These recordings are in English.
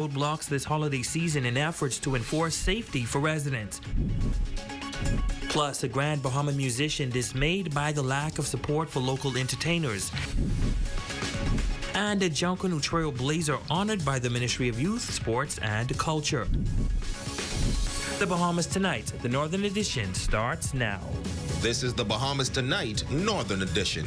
roadblocks this holiday season in efforts to enforce safety for residents. Plus, a Grand Bahama musician dismayed by the lack of support for local entertainers. And a Junkanoo trailblazer honored by the Ministry of Youth, Sports and Culture. The Bahamas Tonight, the Northern Edition, starts now. This is the Bahamas Tonight, Northern Edition.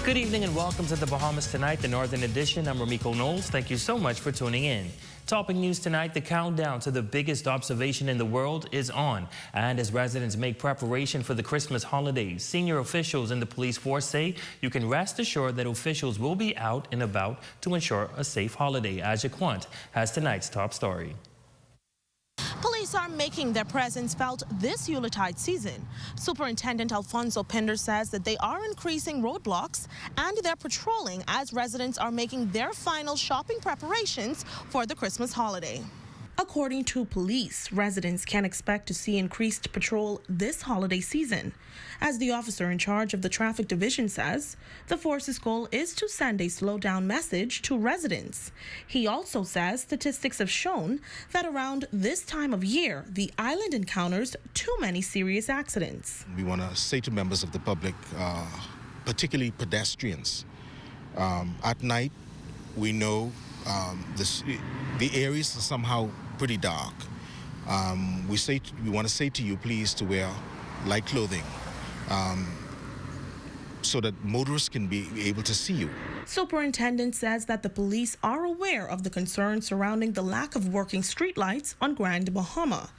Good evening and welcome to the Bahamas Tonight, the Northern Edition. I'm Ramiko Knowles. Thank you so much for tuning in. Topping news tonight, the countdown to the biggest observation in the world is on. And as residents make preparation for the Christmas holidays, senior officials in the police force say you can rest assured that officials will be out and about to ensure a safe holiday. Aja Quant has tonight's top story. Police are making their presence felt this Yuletide season. Superintendent Alfonso Pinder says that they are increasing roadblocks and they're patrolling as residents are making their final shopping preparations for the Christmas holiday. According to police, residents can expect to see increased patrol this holiday season. As the officer in charge of the traffic division says, the force's goal is to send a slow down message to residents. He also says statistics have shown that around this time of year, the island encounters too many serious accidents. We want to say to members of the public, particularly pedestrians, at night we know the areas are somehow pretty dark. We want to say to you, please, to wear light clothing so that motorists can be able to see you. Superintendent says that the police are aware of the concerns surrounding the lack of working streetlights on Grand Bahama.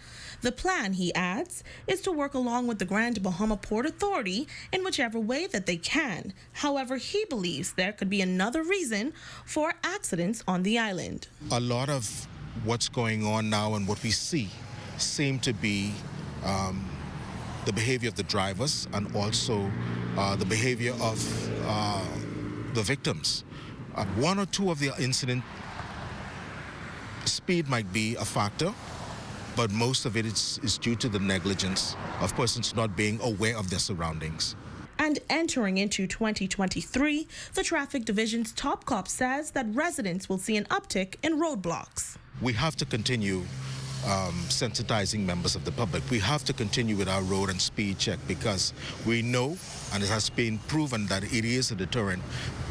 The plan, he adds, is to work along with the Grand Bahama Port Authority in whichever way that they can. However, he believes there could be another reason for accidents on the island. A lot of what's going on now and what we see seem to be the behavior of the drivers and also the behavior of the victims. One or two of the incident, speed might be a factor, but most of it is due to the negligence of persons not being aware of their surroundings. And entering into 2023, the traffic division's top cop says that residents will see an uptick in roadblocks. We have to continue sensitizing members of the public. We have to continue with our road and speed check because we know, and it has been proven, that it is a deterrent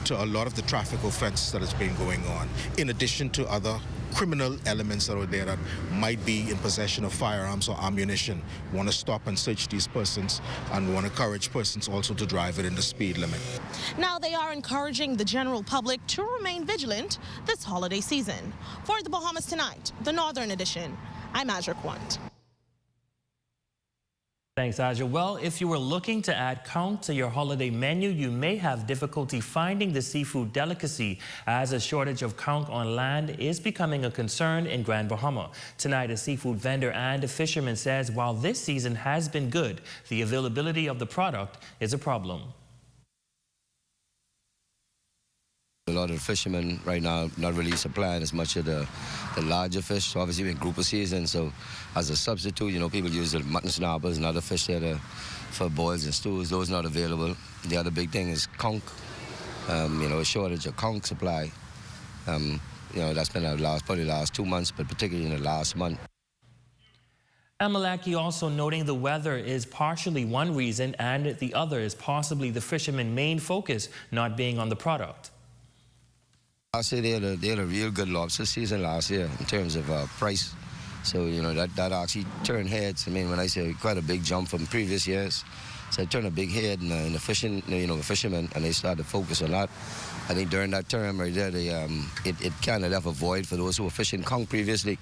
to a lot of the traffic offenses that has been going on, in addition to other criminal elements that are there that might be in possession of firearms or ammunition. We want to stop and search these persons, and we want to encourage persons also to drive within the speed limit. Now they are encouraging the general public to remain vigilant this holiday season. For the Bahamas Tonight, the Northern Edition, I'm Aja Quant. Thanks, Aja. Well, if you were looking to add conch to your holiday menu, you may have difficulty finding the seafood delicacy as a shortage of conch on land is becoming a concern in Grand Bahama. Tonight, a seafood vendor and a fisherman says while this season has been good, the availability of the product is a problem. A lot of the fishermen right now not really supplying as much of the larger fish. So obviously we're in grouper season, so as a substitute, you know, people use the mutton snappers and other fish there for boils and stews. Those not available. The other big thing is conch. You know, a shortage of conch supply. You know, that's been probably the last 2 months, but particularly in the last month. Amalaki also noting the weather is partially one reason and the other is possibly the fishermen's main focus not being on the product. Last year they had a real good lobster season last year in terms of price. So, you know, that actually turned heads. I mean, when I say quite a big jump from previous years, so it turned a big head in the fishing, you know, the fishermen, and they started to focus on that. I think during that term right there, it kind of left a void for those who were fishing conch previously.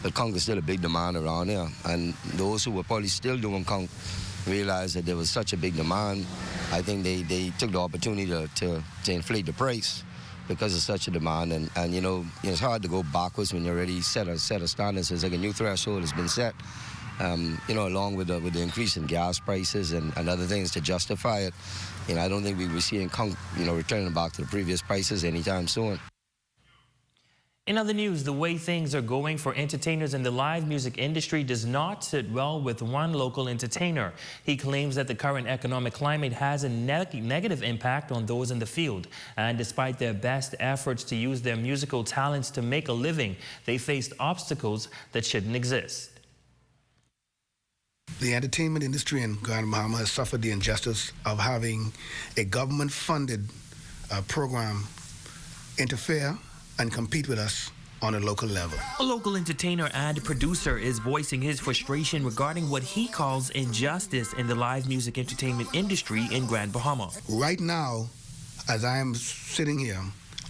But conch is still a big demand around here. And those who were probably still doing conch realized that there was such a big demand. I think they took the opportunity to inflate the price because of such a demand, and you know, it's hard to go backwards when you're already set a standard. So it's like a new threshold has been set, you know, along with the increase in gas prices and other things to justify it. You know, I don't think we will see conch, you know, returning back to the previous prices anytime soon. In other news, the way things are going for entertainers in the live music industry does not sit well with one local entertainer. He claims that the current economic climate has a negative impact on those in the field. And despite their best efforts to use their musical talents to make a living, they faced obstacles that shouldn't exist. The entertainment industry in Grand Bahama has suffered the injustice of having a government-funded program interfere and compete with us on a local level. A local entertainer and producer is voicing his frustration regarding what he calls injustice in the live music entertainment industry in Grand Bahama. Right now, as I am sitting here,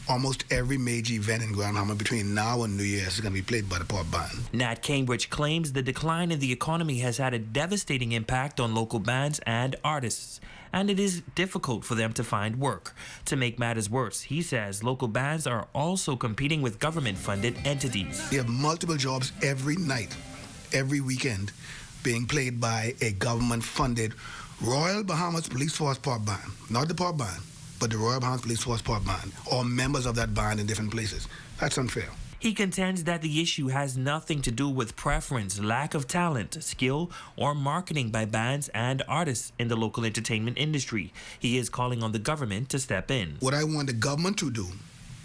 almost every major event in Grand Bahama between now and New Year's is going to be played by the pop band. Nat Cambridge claims the decline in the economy has had a devastating impact on local bands and artists, and it is difficult for them to find work. To make matters worse, he says local bands are also competing with government-funded entities. We have multiple jobs every night, every weekend, being played by a government-funded Royal Bahamas Police Force pop band, not the pop band, but the Royal Bahamas Police Force pop band, or members of that band in different places. That's unfair. He contends that the issue has nothing to do with preference, lack of talent, skill, or marketing by bands and artists in the local entertainment industry. He is calling on the government to step in. What I want the government to do,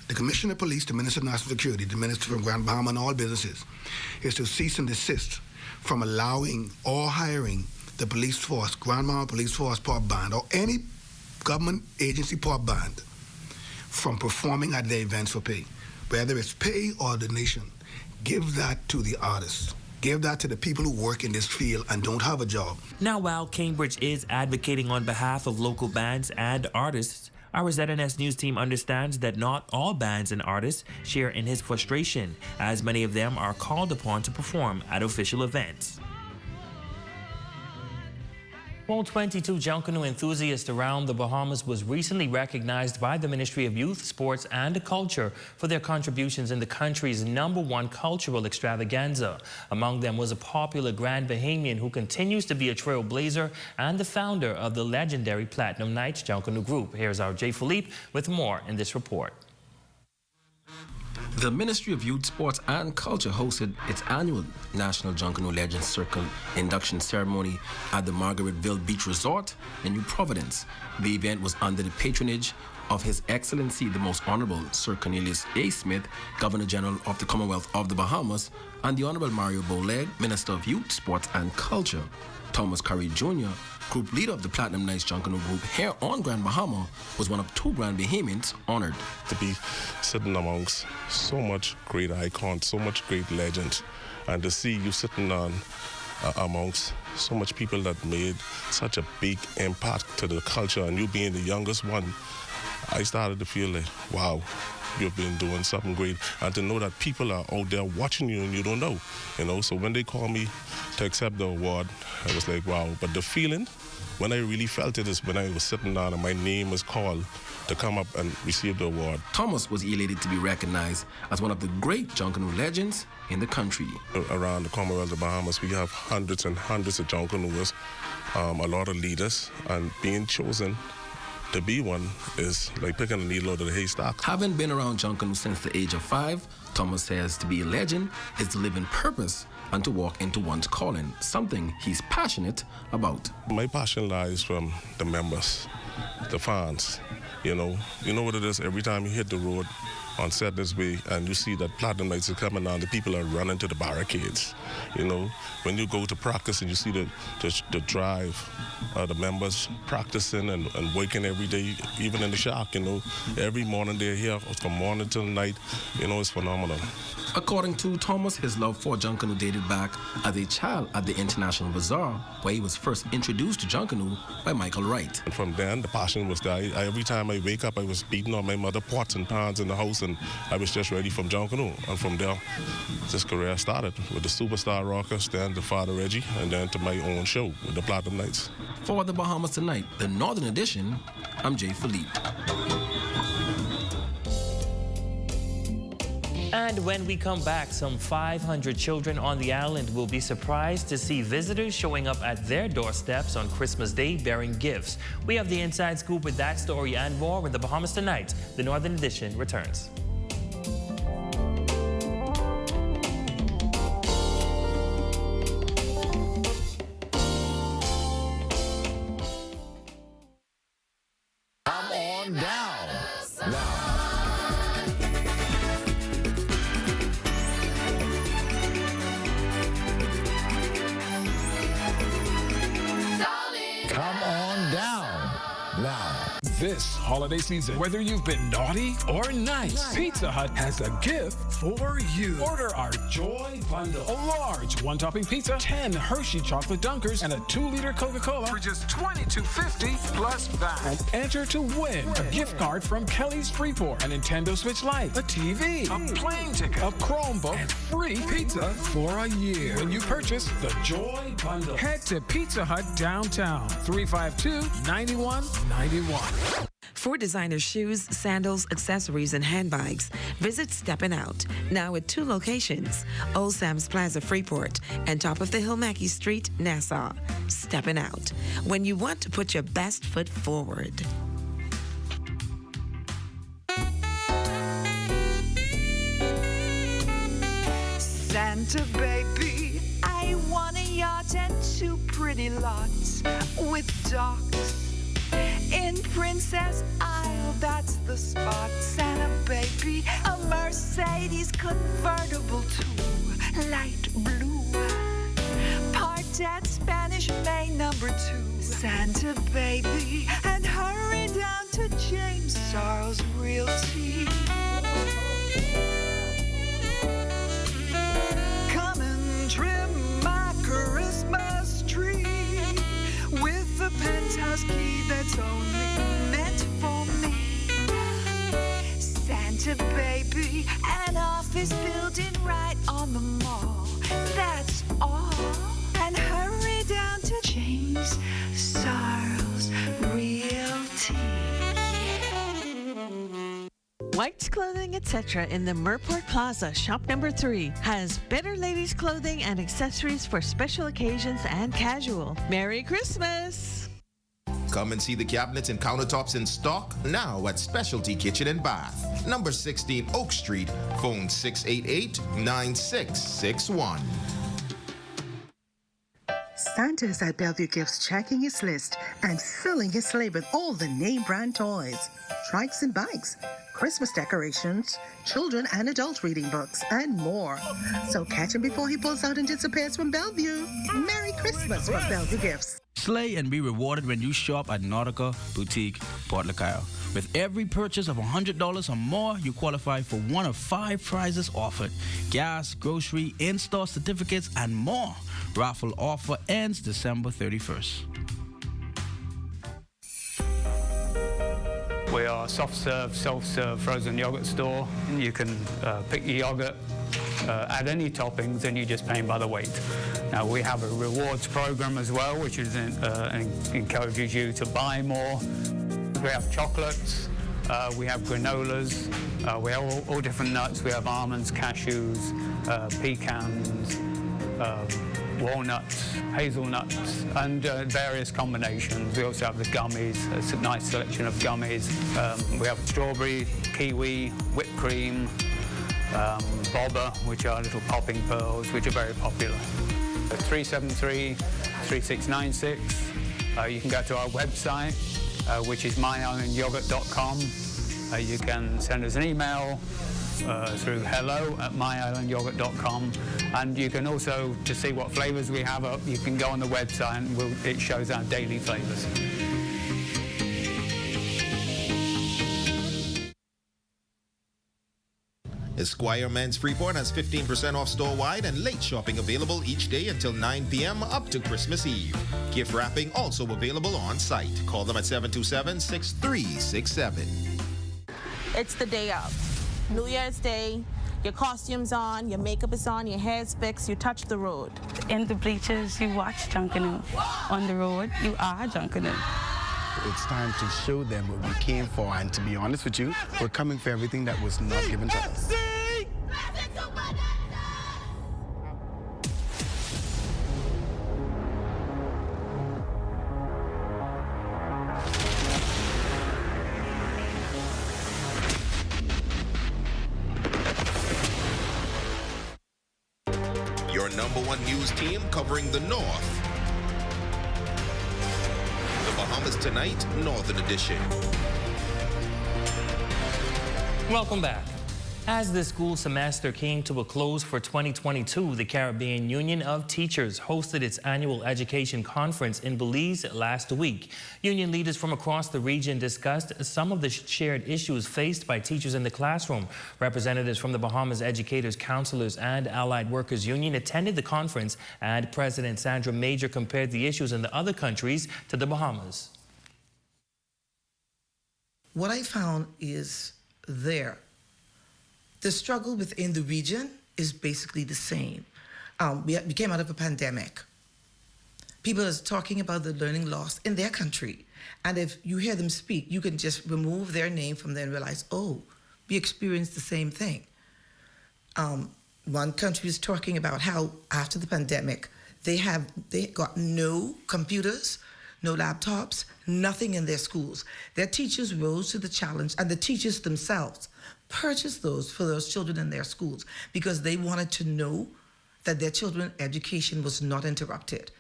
the Commissioner of Police, the Minister of National Security, the Minister from Grand Bahama and all businesses, is to cease and desist from allowing or hiring the police force, Grand Bahama Police Force pop band, or any government agency pop band from performing at their events for pay. Whether it's pay or donation, give that to the artists. Give that to the people who work in this field and don't have a job. Now, while Cambridge is advocating on behalf of local bands and artists, our ZNS News team understands that not all bands and artists share in his frustration, as many of them are called upon to perform at official events. Well, 22 Junkanoo enthusiasts around the Bahamas was recently recognized by the Ministry of Youth, Sports and Culture for their contributions in the country's #1 cultural extravaganza. Among them was a popular Grand Bahamian who continues to be a trailblazer and the founder of the legendary Platinum Nights Junkanoo group. Here's our Jay Philippe with more in this report. The Ministry of Youth, Sports and Culture hosted its annual National Junkanoo Legends Circle induction ceremony at the Margaretville Beach Resort in New Providence. The event was under the patronage of His Excellency the Most Honorable Sir Cornelius A. Smith, Governor General of the Commonwealth of the Bahamas, and the Honorable Mario Boleg, Minister of Youth, Sports and Culture. Thomas Curry Jr., group leader of the Platinum Nights Junkanoo group here on Grand Bahama, was one of 2 Grand Bahamians honored. To be sitting amongst so much great icons, so much great legends, and to see you sitting on amongst so much people that made such a big impact to the culture, and you being the youngest one, I started to feel like, wow, you've been doing something great. And to know that people are out there watching you and you don't know, So when they called me to accept the award, I was like, wow. But the feeling, when I really felt it, is when I was sitting down and my name was called to come up and receive the award. Thomas was elated to be recognized as one of the great Junkanoo legends in the country. Around the Commonwealth of the Bahamas, we have hundreds and hundreds of Junkanooers, a lot of leaders, and being chosen to be one is like picking a needle out of the haystack. Having been around Junkanoo since the age of 5, Thomas says to be a legend is to live in purpose and to walk into one's calling, something he's passionate about. My passion lies from the members, the fans. You know what it is, every time you hit the road on Sadness Bay and you see that Platinum Nights are coming on, the people are running to the barricades. When you go to practice and you see the drive, the members practicing and working every day, even in the shack, every morning they're here from morning till night, it's phenomenal. According to Thomas, his love for Junkanoo dated back as a child at the International Bazaar, where he was first introduced to Junkanoo by Michael Wright. And from then, the passion was there. Every time I wake up, I was beating on my mother pots and pans in the house, and I was just ready from Junkanoo. And from there, this career started with the Superstar Rockers, then the Father Reggie, and then to my own show with the Platinum Nights. For the Bahamas Tonight, the Northern Edition, I'm Jay Philippe. And when we come back, some 500 children on the island will be surprised to see visitors showing up at their doorsteps on Christmas Day bearing gifts. We have the inside scoop with that story and more when the Bahamas Tonight, the Northern Edition, returns. on down now. Come on down now. This holiday season, whether you've been naughty or nice, Pizza Hut has a gift for you. Order our Joy Bundle. A large one-topping pizza, 10 Hershey chocolate dunkers, and a 2-liter Coca-Cola for just $22.50 plus VAT. And enter to win a gift card from Kelly's Freeport, a Nintendo Switch Lite, a TV, a plane ticket, a Chromebook, and free pizza for a year when you purchase the Joy Bundle. Head to Pizza Hut downtown, 352-9191. For designer shoes, sandals, accessories, and handbags, visit Steppin' Out, now at 2 locations, Old Sam's Plaza, Freeport, and Top of the Hill, Mackey Street, Nassau. Steppin' Out, when you want to put your best foot forward. Santa baby, I want a yacht and 2 pretty lots with docks. In Princess Isle, that's the spot. Santa baby, a Mercedes convertible too, light blue. Parked at Spanish Main number 2. Santa baby, and hurry down to James Charles Realty. Come and trim my Christmas tree with the penthouse key that's only meant for me. Santa baby, an office building right on the mall. That's all. And hurry down to James Charles Realty. White's Clothing, etc. in the Murport Plaza, shop number 3, has better ladies' clothing and accessories for special occasions and casual. Merry Christmas! Come and see the cabinets and countertops in stock now at Specialty Kitchen and Bath, number 16 Oak Street, phone 688-9661. Santa is at Bellevue Gifts checking his list and filling his sleigh with all the name brand toys, trikes and bikes, Christmas decorations, children and adult reading books, and more. So catch him before he pulls out and disappears from Bellevue. Merry Christmas from Bellevue Gifts. Slay and be rewarded when you shop at Nautica Boutique, Port Lacaille. With every purchase of $100 or more, you qualify for one of 5 prizes offered: gas, grocery, in-store certificates, and more. Raffle offer ends December 31st. We are a soft-serve, self-serve frozen yogurt store. You can pick your yogurt, add any toppings, and you just pay by the weight. Now, we have a rewards program as well, which is encourages you to buy more. We have chocolates, we have granolas, we have all different nuts. We have almonds, cashews, pecans, walnuts, hazelnuts, and various combinations. We also have the gummies. It's a nice selection of gummies. We have strawberry, kiwi, whipped cream, boba, which are little popping pearls, which are very popular. 373-3696. You can go to our website, which is myislandyogurt.com. You can send us an email through hello@myislandyogurt.com, and you can also, to see what flavors we have up, you can go on the website and it shows our daily flavors. Esquire Men's Freeport has 15% off store-wide and late shopping available each day until 9 p.m. up to Christmas Eve. Gift wrapping also available on site. Call them at 727-6367. It's the day of. New Year's Day, your costume's on, your makeup is on, your hair's fixed, you touch the road. In the bleachers, you watch Junkanoo. On the road, you are Junkanoo. It's time to show them what we came for, and to be honest with you, we're coming for everything that was not given to us. Your #1 news team covering the North. The Bahamas Tonight, Northern Edition. Welcome back. As the school semester came to a close for 2022, the Caribbean Union of Teachers hosted its annual education conference in Belize last week. Union leaders from across the region discussed some of the shared issues faced by teachers in the classroom. Representatives from the Bahamas Educators, Counselors, and Allied Workers Union attended the conference, and President Sandra Major compared the issues in the other countries to the Bahamas. What I found is the struggle within the region is basically the same. We came out of a pandemic. People are talking about the learning loss in their country. And if you hear them speak, you can just remove their name from there and realize, oh, we experienced the same thing. One country is talking about how after the pandemic, they got no computers, no laptops, nothing in their schools. Their teachers rose to the challenge, and the teachers themselves purchased those for those children in their schools because they wanted to know that their children's education was not interrupted.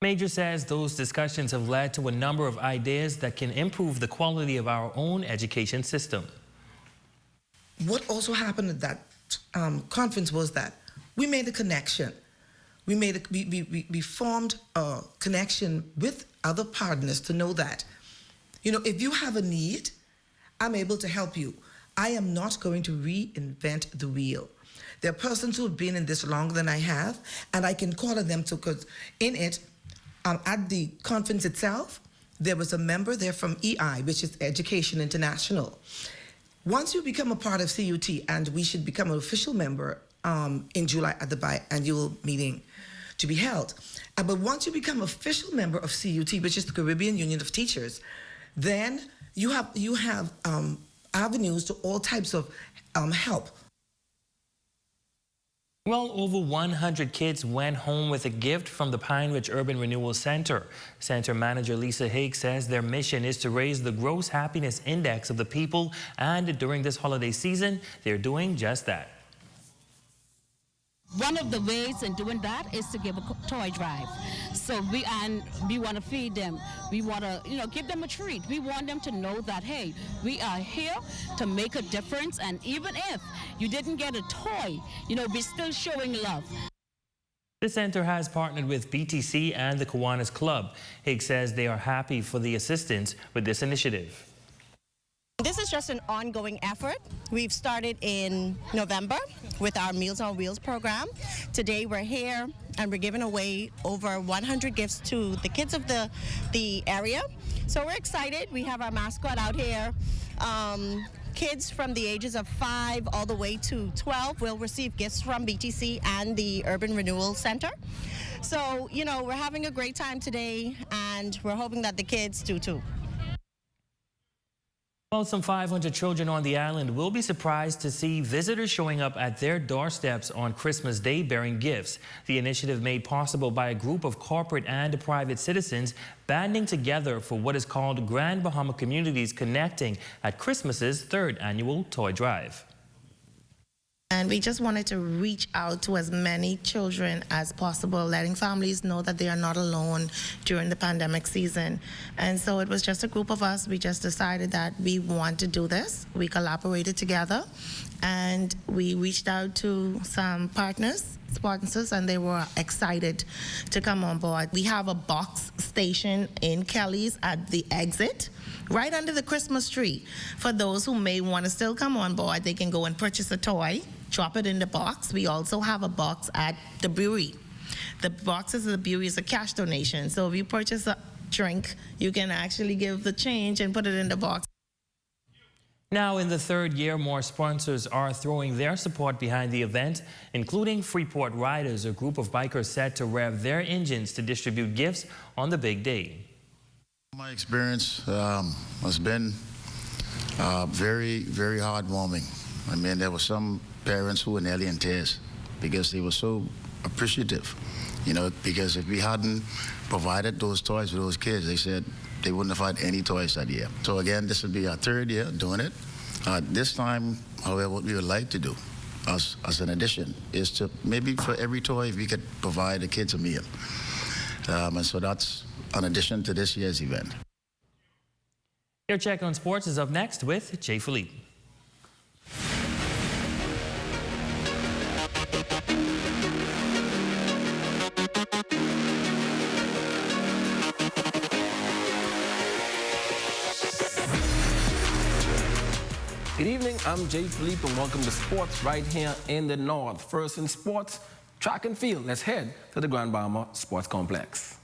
Major says those discussions have led to a number of ideas that can improve the quality of our own education system. What also happened at that conference was that we made a connection. We formed a connection with other partners to know that, if you have a need, I'm able to help you. I am not going to reinvent the wheel. There are persons who have been in this longer than I have, and I can call on them because in it, at the conference itself, there was a member there from EI, which is Education International. Once you become a part of CUT, and we should become an official member in July at the biannual meeting to be held. But once you become official member of CUT, which is the Caribbean Union of Teachers, then you have avenues to all types of help. Well, over 100 kids went home with a gift from the Pine Ridge Urban Renewal Center. Center manager Lisa Higgs says their mission is to raise the gross happiness index of the people, and during this holiday season, they're doing just that. One of the ways in doing that is to give a toy drive. So we want to feed them. We want to, give them a treat. We want them to know that, hey, we are here to make a difference. And even if you didn't get a toy, we're still showing love. The center has partnered with BTC and the Kiwanis Club. Higgs says they are happy for the assistance with this initiative. This is just an ongoing effort. We've started in November with our Meals on Wheels program. Today we're here and we're giving away over 100 gifts to the kids of the area. So we're excited. We have our mascot out here. Kids from the ages of 5 all the way to 12 will receive gifts from BTC and the Urban Renewal Center. So, we're having a great time today, and we're hoping that the kids do too. Well, some 500 children on the island will be surprised to see visitors showing up at their doorsteps on Christmas Day bearing gifts. The initiative made possible by a group of corporate and private citizens banding together for what is called Grand Bahama Communities Connecting at Christmas's 3rd annual toy drive. And we just wanted to reach out to as many children as possible, letting families know that they are not alone during the pandemic season. And so it was just a group of us. We just decided that we want to do this. We collaborated together, and we reached out to some partners, sponsors, and they were excited to come on board. We have a box station in Kelly's at the exit, right under the Christmas tree. For those who may want to still come on board, they can go and purchase a toy, drop it in the box. We also have a box at the brewery. The boxes at the brewery is a cash donation. So if you purchase a drink, you can actually give the change and put it in the box. Now, in the 3rd year, more sponsors are throwing their support behind the event, including Freeport Riders, a group of bikers set to rev their engines to distribute gifts on the big day. My experience has been very, very heartwarming. I mean, there were some parents who were nearly in tears because they were so appreciative, because if we hadn't provided those toys for those kids, they said they wouldn't have had any toys that year. So again, this will be our 3rd year doing it. This time, however, what we would like to do as an addition is to maybe for every toy we could provide the kids a meal. And so that's an addition to this year's event. Your check on sports is up next with Jay Philippe. Good evening, I'm Jay Philippe and welcome to sports right here in the North. First in sports, track and field. Let's head to the Grand Bahamas Sports Complex.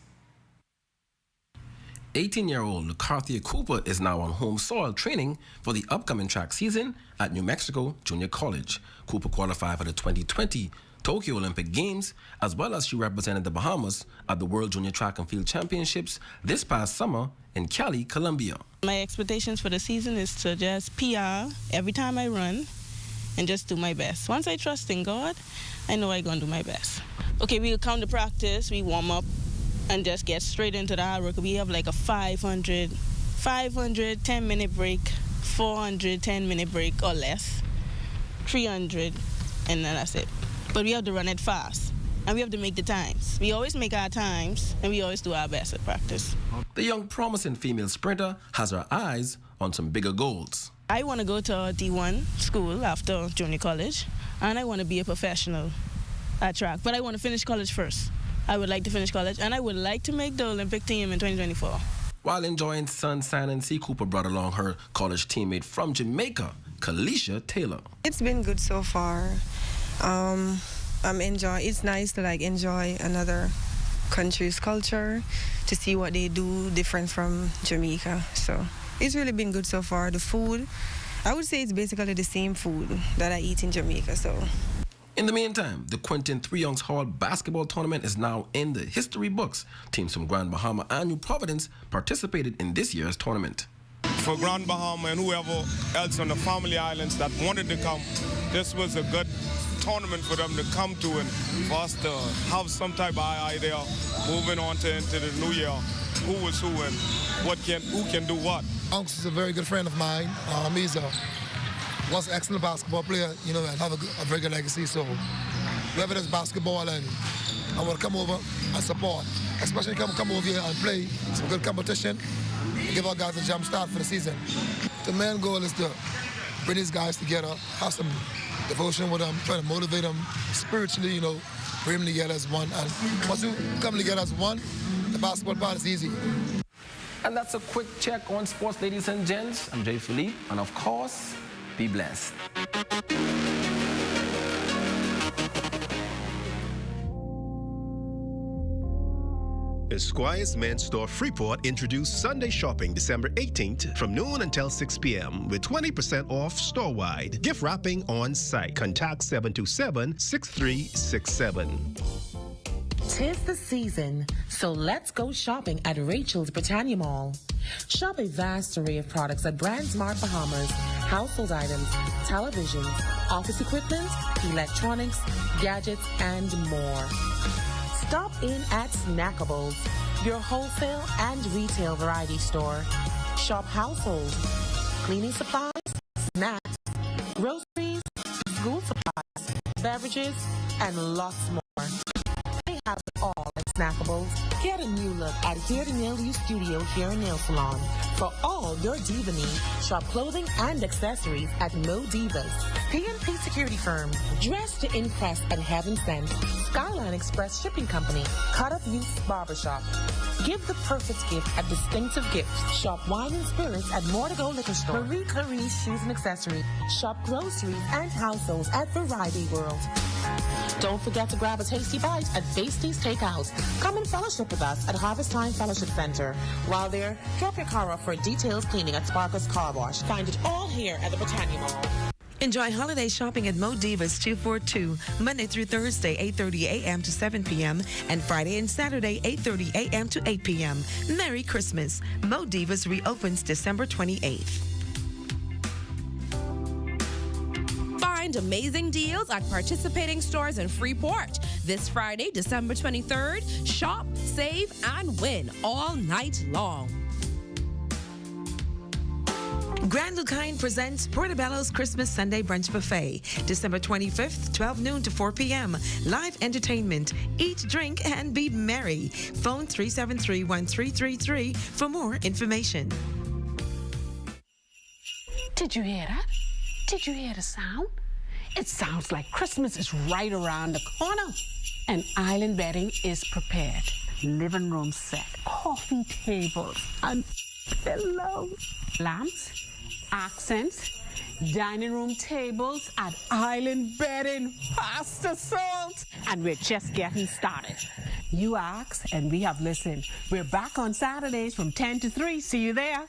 18-year-old Lucarthia Cooper is now on home soil training for the upcoming track season at New Mexico Junior College. Cooper qualified for the 2020 Tokyo Olympic Games, as well as she represented the Bahamas at the World Junior Track and Field Championships this past summer in Cali, Colombia. My expectations for the season is to just PR every time I run and just do my best. Once I trust in God, I know I'm going to do my best. Okay, we'll come to practice, we warm up, and just get straight into the hard work. We have like a 500 10-minute break, 400 10-minute break or less, 300, and then that's it. But we have to run it fast, and we have to make the times. We always make our times, and we always do our best at practice. The young promising female sprinter has her eyes on some bigger goals. I want to go to a D1 school after junior college, and I want to be a professional at track. But I want to finish college first. I would like to finish college, and I would like to make the Olympic team in 2024. While enjoying sunshine and sea, Cooper brought along her college teammate from Jamaica, Kalisha Taylor. It's been good so far. I'm enjoying. It's nice to enjoy another country's culture, to see what they do different from Jamaica. So it's really been good so far. The food, I would say it's basically the same food that I eat in Jamaica. So. In the meantime, the Quentin Three Youngs Hall basketball tournament is now in the history books. Teams from Grand Bahama and New Providence participated in this year's tournament. For Grand Bahama and whoever else on the family islands that wanted to come, this was a good tournament for them to come to and for us to have some type of idea moving on into the new year, who was who and who can do what. Unks is a very good friend of mine. He's was an excellent basketball player, and have a very good legacy. So whoever does basketball and I want to come over and support, especially come over here and play some good competition and give our guys a jump start for the season. The main goal is to bring these guys together, have some devotion with them, try to motivate them spiritually, bring them together as one. And once you come together as one, the basketball part is easy. And that's a quick check on sports, ladies and gents. I'm Jay Philippe, and of course, be blessed. Esquire's Men's Store Freeport introduced Sunday shopping December 18th from noon until 6 p.m. with 20% off store-wide. Gift wrapping on site. Contact 727-6367. 'Tis the season, so let's go shopping at Rachel's Britannia Mall. Shop a vast array of products at Brand Smart Bahamas, household items, televisions, office equipment, electronics, gadgets, and more. Stop in at Snackables, your wholesale and retail variety store. Shop household, cleaning supplies, snacks, groceries, school supplies, beverages, and lots more. They have it all at Snackables. Get a new look at Hair to Nail You Studio Hair and Nail Salon. For all your diva needs, shop clothing and accessories at Mo Divas. PNP Security Firm, Dress to Impress and Heaven Sent. Skyline Express Shipping Company, Cut Up Youth Barbershop. Give the perfect gift at Distinctive Gifts. Shop wine and spirits at More to Go Liquor Store. Marie Clarice Shoes and Accessories. Shop groceries and households at Variety World. Don't forget to grab a tasty bite at Basties Takeout. Come and fellowship with us at Harvest Time Fellowship Center. While there, drop your car off for details cleaning at Sparkle's Car Wash. Find it all here at the Britannia Mall. Enjoy holiday shopping at Mo Divas 242, Monday through Thursday, 8:30 a.m. to 7 p.m., and Friday and Saturday, 8:30 a.m. to 8 p.m. Merry Christmas. Mo Divas reopens December 28th. Find amazing deals at participating stores in Freeport. This Friday, December 23rd, shop, save, and win all night long. Grand Lucine presents Portobello's Christmas Sunday Brunch Buffet, December 25th, 12 noon to 4 p.m. Live entertainment. Eat, drink, and be merry. Phone 373-1333 for more information. Did you hear that? Did you hear the sound? It sounds like Christmas is right around the corner. And island bedding is prepared. Living room set, coffee tables, and pillows. Lamps, accents, dining room tables at Island Bedding, pasta salt, and we're just getting started. You asked, and we have listened. We're back on Saturdays from 10 to 3. See you there.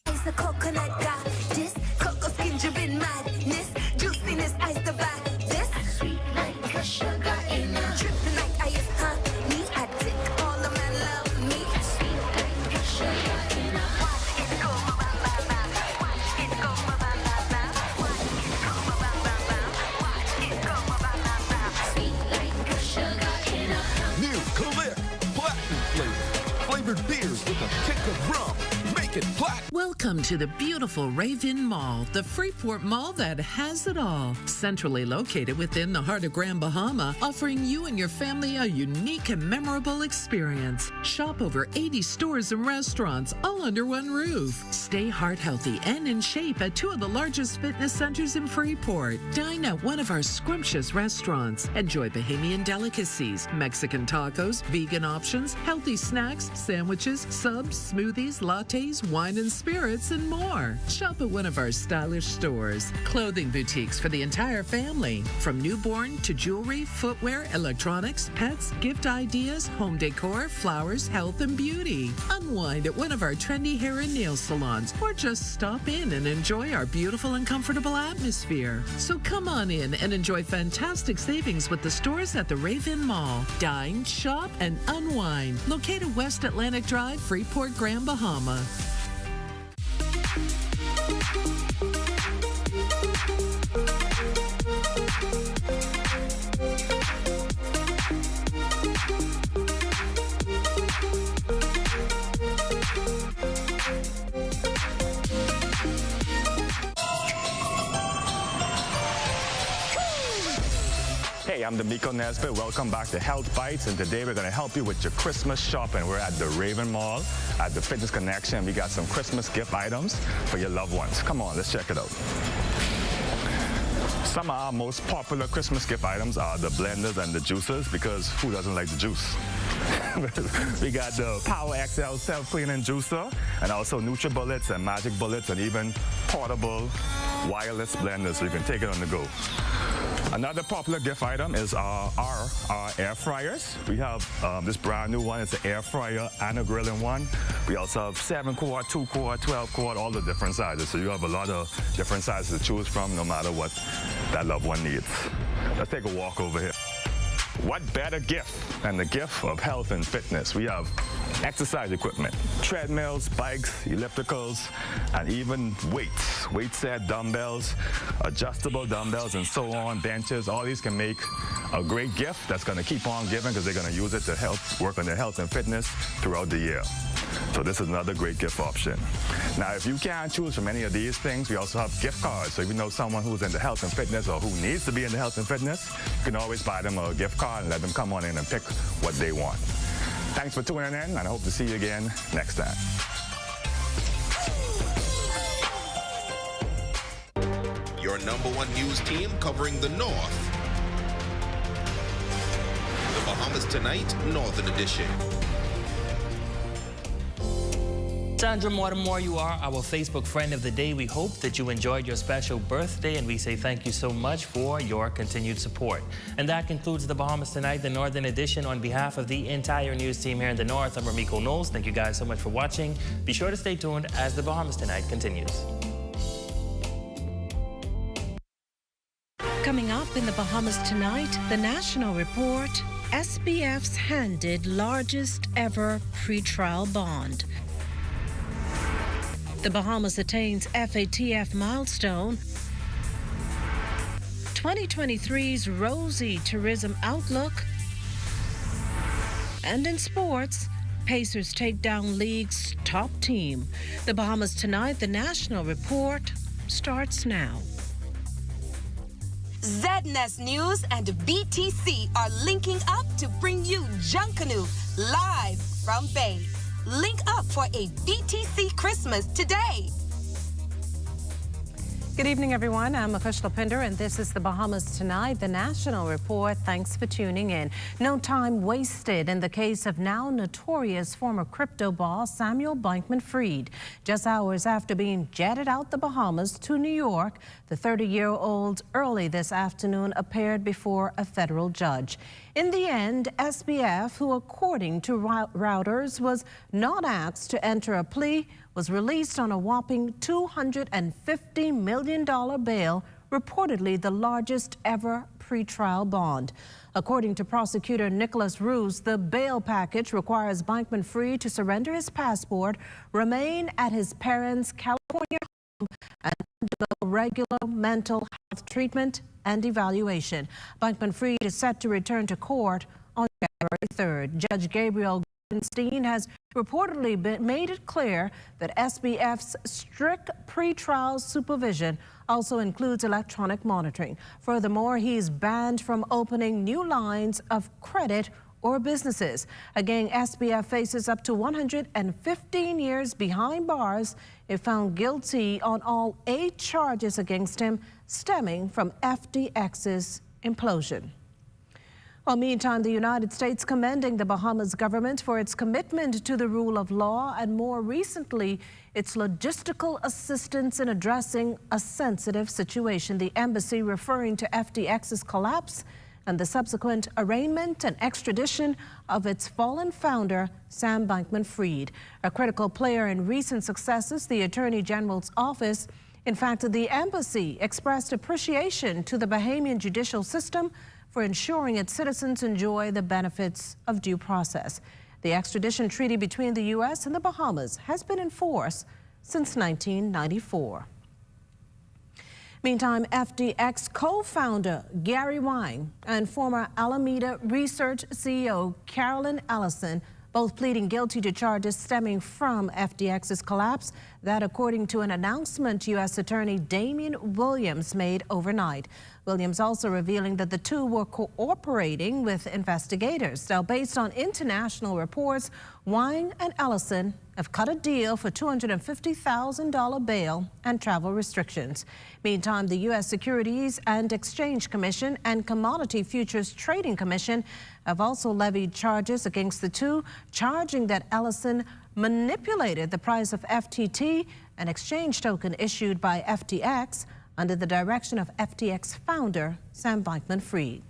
Ice the coconut got this, cocoa skin driven madness, juiciness ice the back this, sweet like sugar in a dripping like ice honey, I take all of my love me, sweet like sugar in a watch it go ba-ba-ba-ba, watch it go ba-ba-ba-ba, watch it go ba-ba-ba-ba, watch it go ba-ba-ba-ba, sweet like sugar in a new Click Platinum flavor, flavored beers with a kick of rum. Welcome to the beautiful Raven Mall, the Freeport Mall that has it all. Centrally located within the heart of Grand Bahama, offering you and your family a unique and memorable experience. Shop over 80 stores and restaurants, all under one roof. Stay heart healthy and in shape at 2 of the largest fitness centers in Freeport. Dine at one of our scrumptious restaurants. Enjoy Bahamian delicacies, Mexican tacos, vegan options, healthy snacks, sandwiches, subs, smoothies, lattes, wine and spirits, and more. Shop at one of our stylish stores. Clothing boutiques for the entire family. From newborn to jewelry, footwear, electronics, pets, gift ideas, home decor, flowers, health, and beauty. Unwind at one of our trendy hair and nail salons, or just stop in and enjoy our beautiful and comfortable atmosphere. So come on in and enjoy fantastic savings with the stores at the Raven Mall. Dine, shop, and unwind. Located West Atlantic Drive, Freeport, Grand Bahama. Hey, I'm D'Amico Nesbitt. Welcome back to Health Bites, and today we're going to help you with your Christmas shopping. We're at the Raven Mall at the Fitness Connection. We got some Christmas gift items for your loved ones. Come on, let's check it out. Some of our most popular Christmas gift items are the blenders and the juicers, because who doesn't like the juice? We got the Power XL self-cleaning juicer, and also NutriBullets and Magic Bullets, and even portable wireless blenders, so you can take it on the go. Another popular gift item is our air fryers. We have this brand new one. It's an air fryer and a grilling one. We also have 7-quart, 2-quart, 12-quart, all the different sizes. So you have a lot of different sizes to choose from, no matter what that loved one needs. Let's take a walk over here. What better gift than the gift of health and fitness? We have exercise equipment, treadmills, bikes, ellipticals, and even weights. Weight set, dumbbells, adjustable dumbbells, and so on, benches. All these can make a great gift that's going to keep on giving, because they're going to use it to help work on their health and fitness throughout the year. So this is another great gift option. Now, if you can't choose from any of these things, we also have gift cards. So if you know someone who's into health and fitness, or who needs to be into health and fitness, you can always buy them a gift card and let them come on in and pick what they want. Thanks for tuning in, and I hope to see you again next time. Your #1 news team covering the North. The Bahamas Tonight, Northern Edition. Sandra Mortimer, you are our Facebook friend of the day. We hope that you enjoyed your special birthday, and we say thank you so much for your continued support. And that concludes the Bahamas Tonight, the Northern Edition. On behalf of the entire news team here in the North, I'm Ramiko Knowles. Thank you guys so much for watching. Be sure to stay tuned as the Bahamas Tonight continues. Coming up in the Bahamas Tonight, the National Report, SBF's handed largest ever pretrial bond. The Bahamas attains FATF milestone. 2023's rosy tourism outlook. And in sports, Pacers take down league's top team. The Bahamas Tonight, the National Report, starts now. ZNS News and BTC are linking up to bring you Junkanoo live from Bay. Link up for a BTC Christmas today. Good evening, everyone. I'm Akushla Pinder, and this is the Bahamas Tonight, the National Report. Thanks for tuning in. No time wasted in the case of now notorious former crypto boss Samuel Bankman-Fried. Just hours after being jetted out the Bahamas to New York, the 30-year-old early this afternoon appeared before a federal judge. In the end, SBF, who according to Reuters was not asked to enter a plea, was released on a whopping $250 million bail, reportedly the largest ever pretrial bond. According to prosecutor Nicholas Roos, the bail package requires Bankman-Fried to surrender his passport, remain at his parents' California home, and undergo regular mental health treatment and evaluation. Bankman-Fried is set to return to court on January 3rd. Judge Gabriel Goldstein has reportedly made it clear that SBF's strict pretrial supervision also includes electronic monitoring. Furthermore, he's banned from opening new lines of credit or businesses. Again, SBF faces up to 115 years behind bars if found guilty on all 8 charges against him stemming from FTX's implosion. Well, meantime, the United States commending the Bahamas government for its commitment to the rule of law and more recently, its logistical assistance in addressing a sensitive situation. The embassy referring to FTX's collapse and the subsequent arraignment and extradition of its fallen founder, Sam Bankman-Fried. A critical player in recent successes, the Attorney General's office. In fact, the embassy expressed appreciation to the Bahamian judicial system for ensuring its citizens enjoy the benefits of due process. The extradition treaty between the U.S. and the Bahamas has been in force since 1994. Meantime, FTX co-founder Gary Wang and former Alameda Research CEO Carolyn Ellison both pleading guilty to charges stemming from FTX's collapse. That according to an announcement U.S. Attorney Damian Williams made overnight. Williams also revealing that the two were cooperating with investigators. Now, based on international reports, Wang and Ellison have cut a deal for $250,000 bail and travel restrictions. Meantime, the U.S. Securities and Exchange Commission and Commodity Futures Trading Commission have also levied charges against the two, charging that Ellison manipulated the price of FTT, an exchange token issued by FTX, under the direction of FTX founder Sam Bankman-Fried.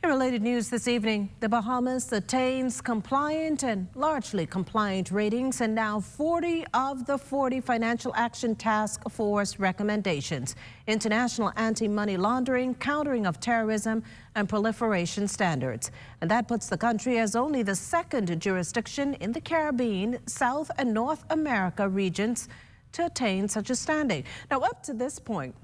In related news this evening, the Bahamas attains compliant and largely compliant ratings and now 40 of the 40 Financial Action Task Force recommendations. International anti-money laundering, countering of terrorism, and proliferation standards. And that puts the country as only the second jurisdiction in the Caribbean, South and North America regions to attain such a standing. Now, up to this point,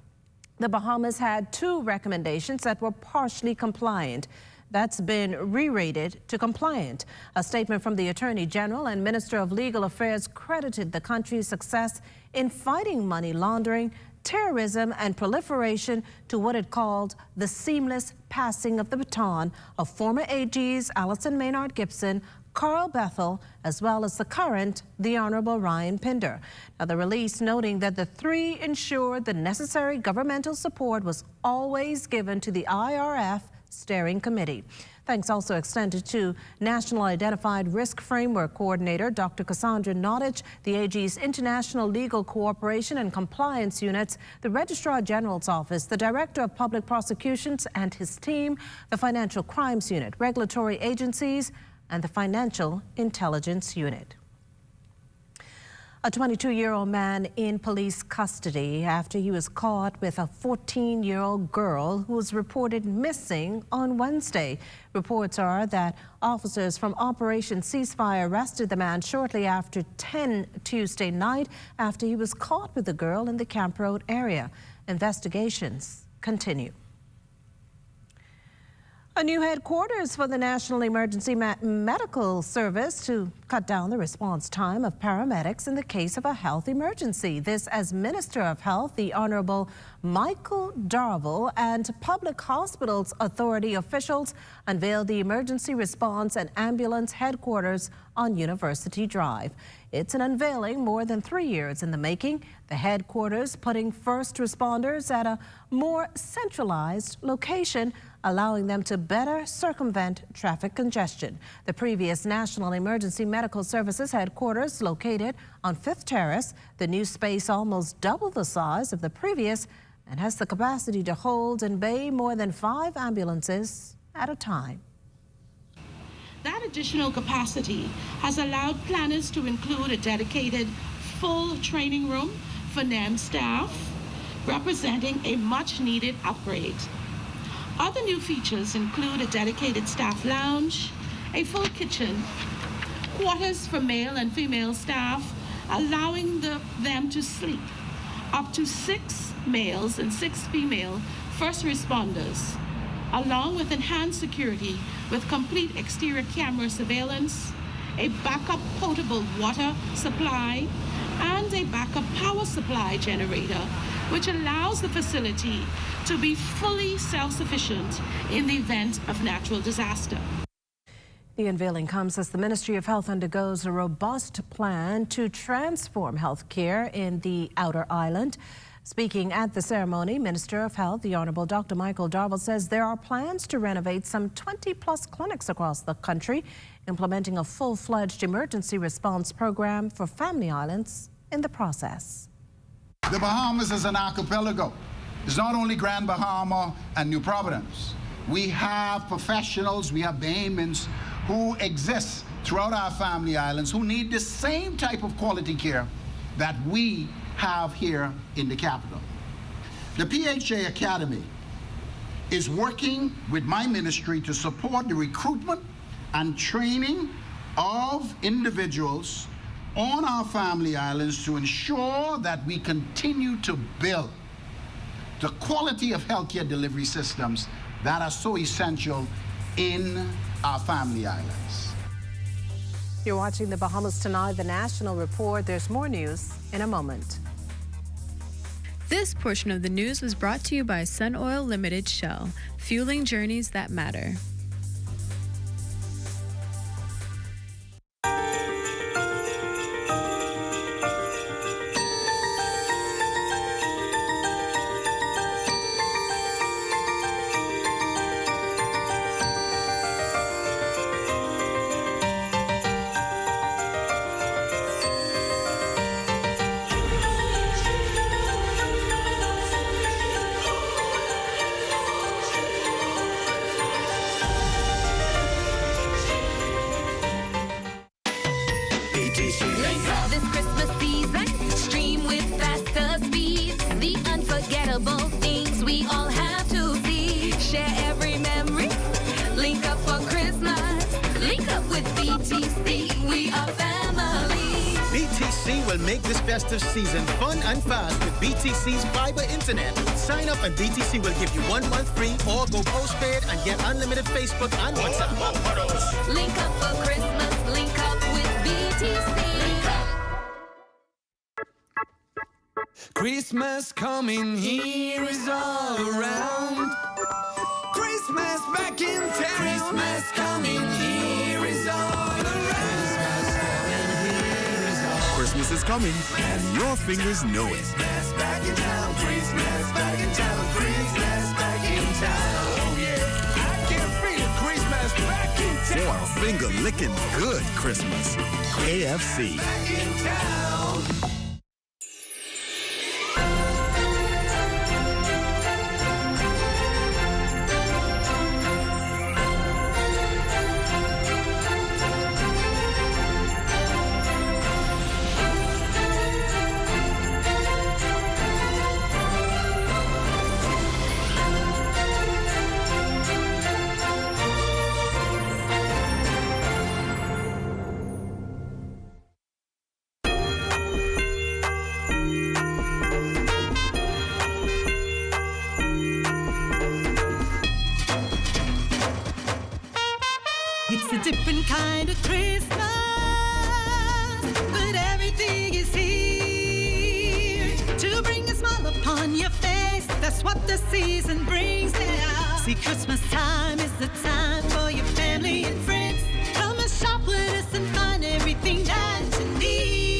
the Bahamas had 2 recommendations that were partially compliant. That's been re-rated to compliant. A statement from the Attorney General and Minister of Legal Affairs credited the country's success in fighting money laundering, terrorism, and proliferation to what it called the seamless passing of the baton of former AGs Alison Maynard Gibson, Carl Bethel, as well as the current, the Honorable Ryan Pinder. Now, the release noting that the 3 ensured the necessary governmental support was always given to the IRF Steering Committee. Thanks also extended to National Identified Risk Framework Coordinator Dr. Cassandra Nottage, the AG's International Legal Cooperation and Compliance Units, the Registrar General's Office, the Director of Public Prosecutions and his team, the Financial Crimes Unit, regulatory agencies, and the Financial Intelligence Unit. A 22-year-old man in police custody after he was caught with a 14-year-old girl who was reported missing on Wednesday. Reports are that officers from Operation Ceasefire arrested the man shortly after 10 Tuesday night after he was caught with the girl in the Camp Road area. Investigations continue. A new headquarters for the National Emergency Medical Service to cut down the response time of paramedics in the case of a health emergency. This as Minister of Health, the Honorable Michael Darville, and Public Hospitals Authority officials unveiled the Emergency Response and Ambulance Headquarters on University Drive. It's an unveiling more than 3 years in the making. The headquarters putting first responders at a more centralized location, allowing them to better circumvent traffic congestion. The previous National Emergency Medical Services headquarters located on 5th Terrace. The new space almost double the size of the previous and has the capacity to hold and bay more than 5 ambulances at a time. That additional capacity has allowed planners to include a dedicated full training room for NEM staff, representing a much-needed upgrade. Other new features include a dedicated staff lounge, a full kitchen, quarters for male and female staff, allowing them to sleep, up to 6 males and 6 female first responders, along with enhanced security with complete exterior camera surveillance, a backup potable water supply, and a backup power supply generator, which allows the facility to be fully self-sufficient in the event of natural disaster. The unveiling comes as the Ministry of Health undergoes a robust plan to transform health care in the Outer Island. Speaking at the ceremony, Minister of Health, the Honorable Dr. Michael Darville, says there are plans to renovate some 20-plus clinics across the country, implementing a full-fledged emergency response program for family islands in the process. The Bahamas is an archipelago. It's not only Grand Bahama and New Providence. We have professionals, we have Bahamians who exist throughout our family islands who need the same type of quality care that we have here in the capital. The PHA Academy is working with my ministry to support the recruitment and training of individuals on our family islands to ensure that we continue to build the quality of healthcare delivery systems that are so essential in our family islands. You're watching the Bahamas Tonight, the National Report. There's more news in a moment. This portion of the news was brought to you by Sun Oil Limited Shell, fueling journeys that matter. This Christmas season, stream with faster speeds. The unforgettable things we all have to see. Share every memory. Link up for Christmas. Link up with BTC. We are family. BTC will make this festive season fun and fast with BTC's fiber internet. Sign up and BTC will give you 1 month free or go postpaid and get unlimited Facebook and WhatsApp. Link up for Christmas. Link up with BTC. Christmas coming here is all around. Christmas back in town. Christmas coming here is all around. Christmas is coming, and your fingers know it. Christmas back in town. Christmas back in town. Christmas back in town. Oh yeah, I can feel Christmas back in town. For a finger-licking good Christmas. KFC. Back in town. It's a different kind of Christmas, but everything is here to bring a smile upon your face. That's what the season brings now. See, Christmas time is the time for your family and friends. Come and shop with us and find everything that you need.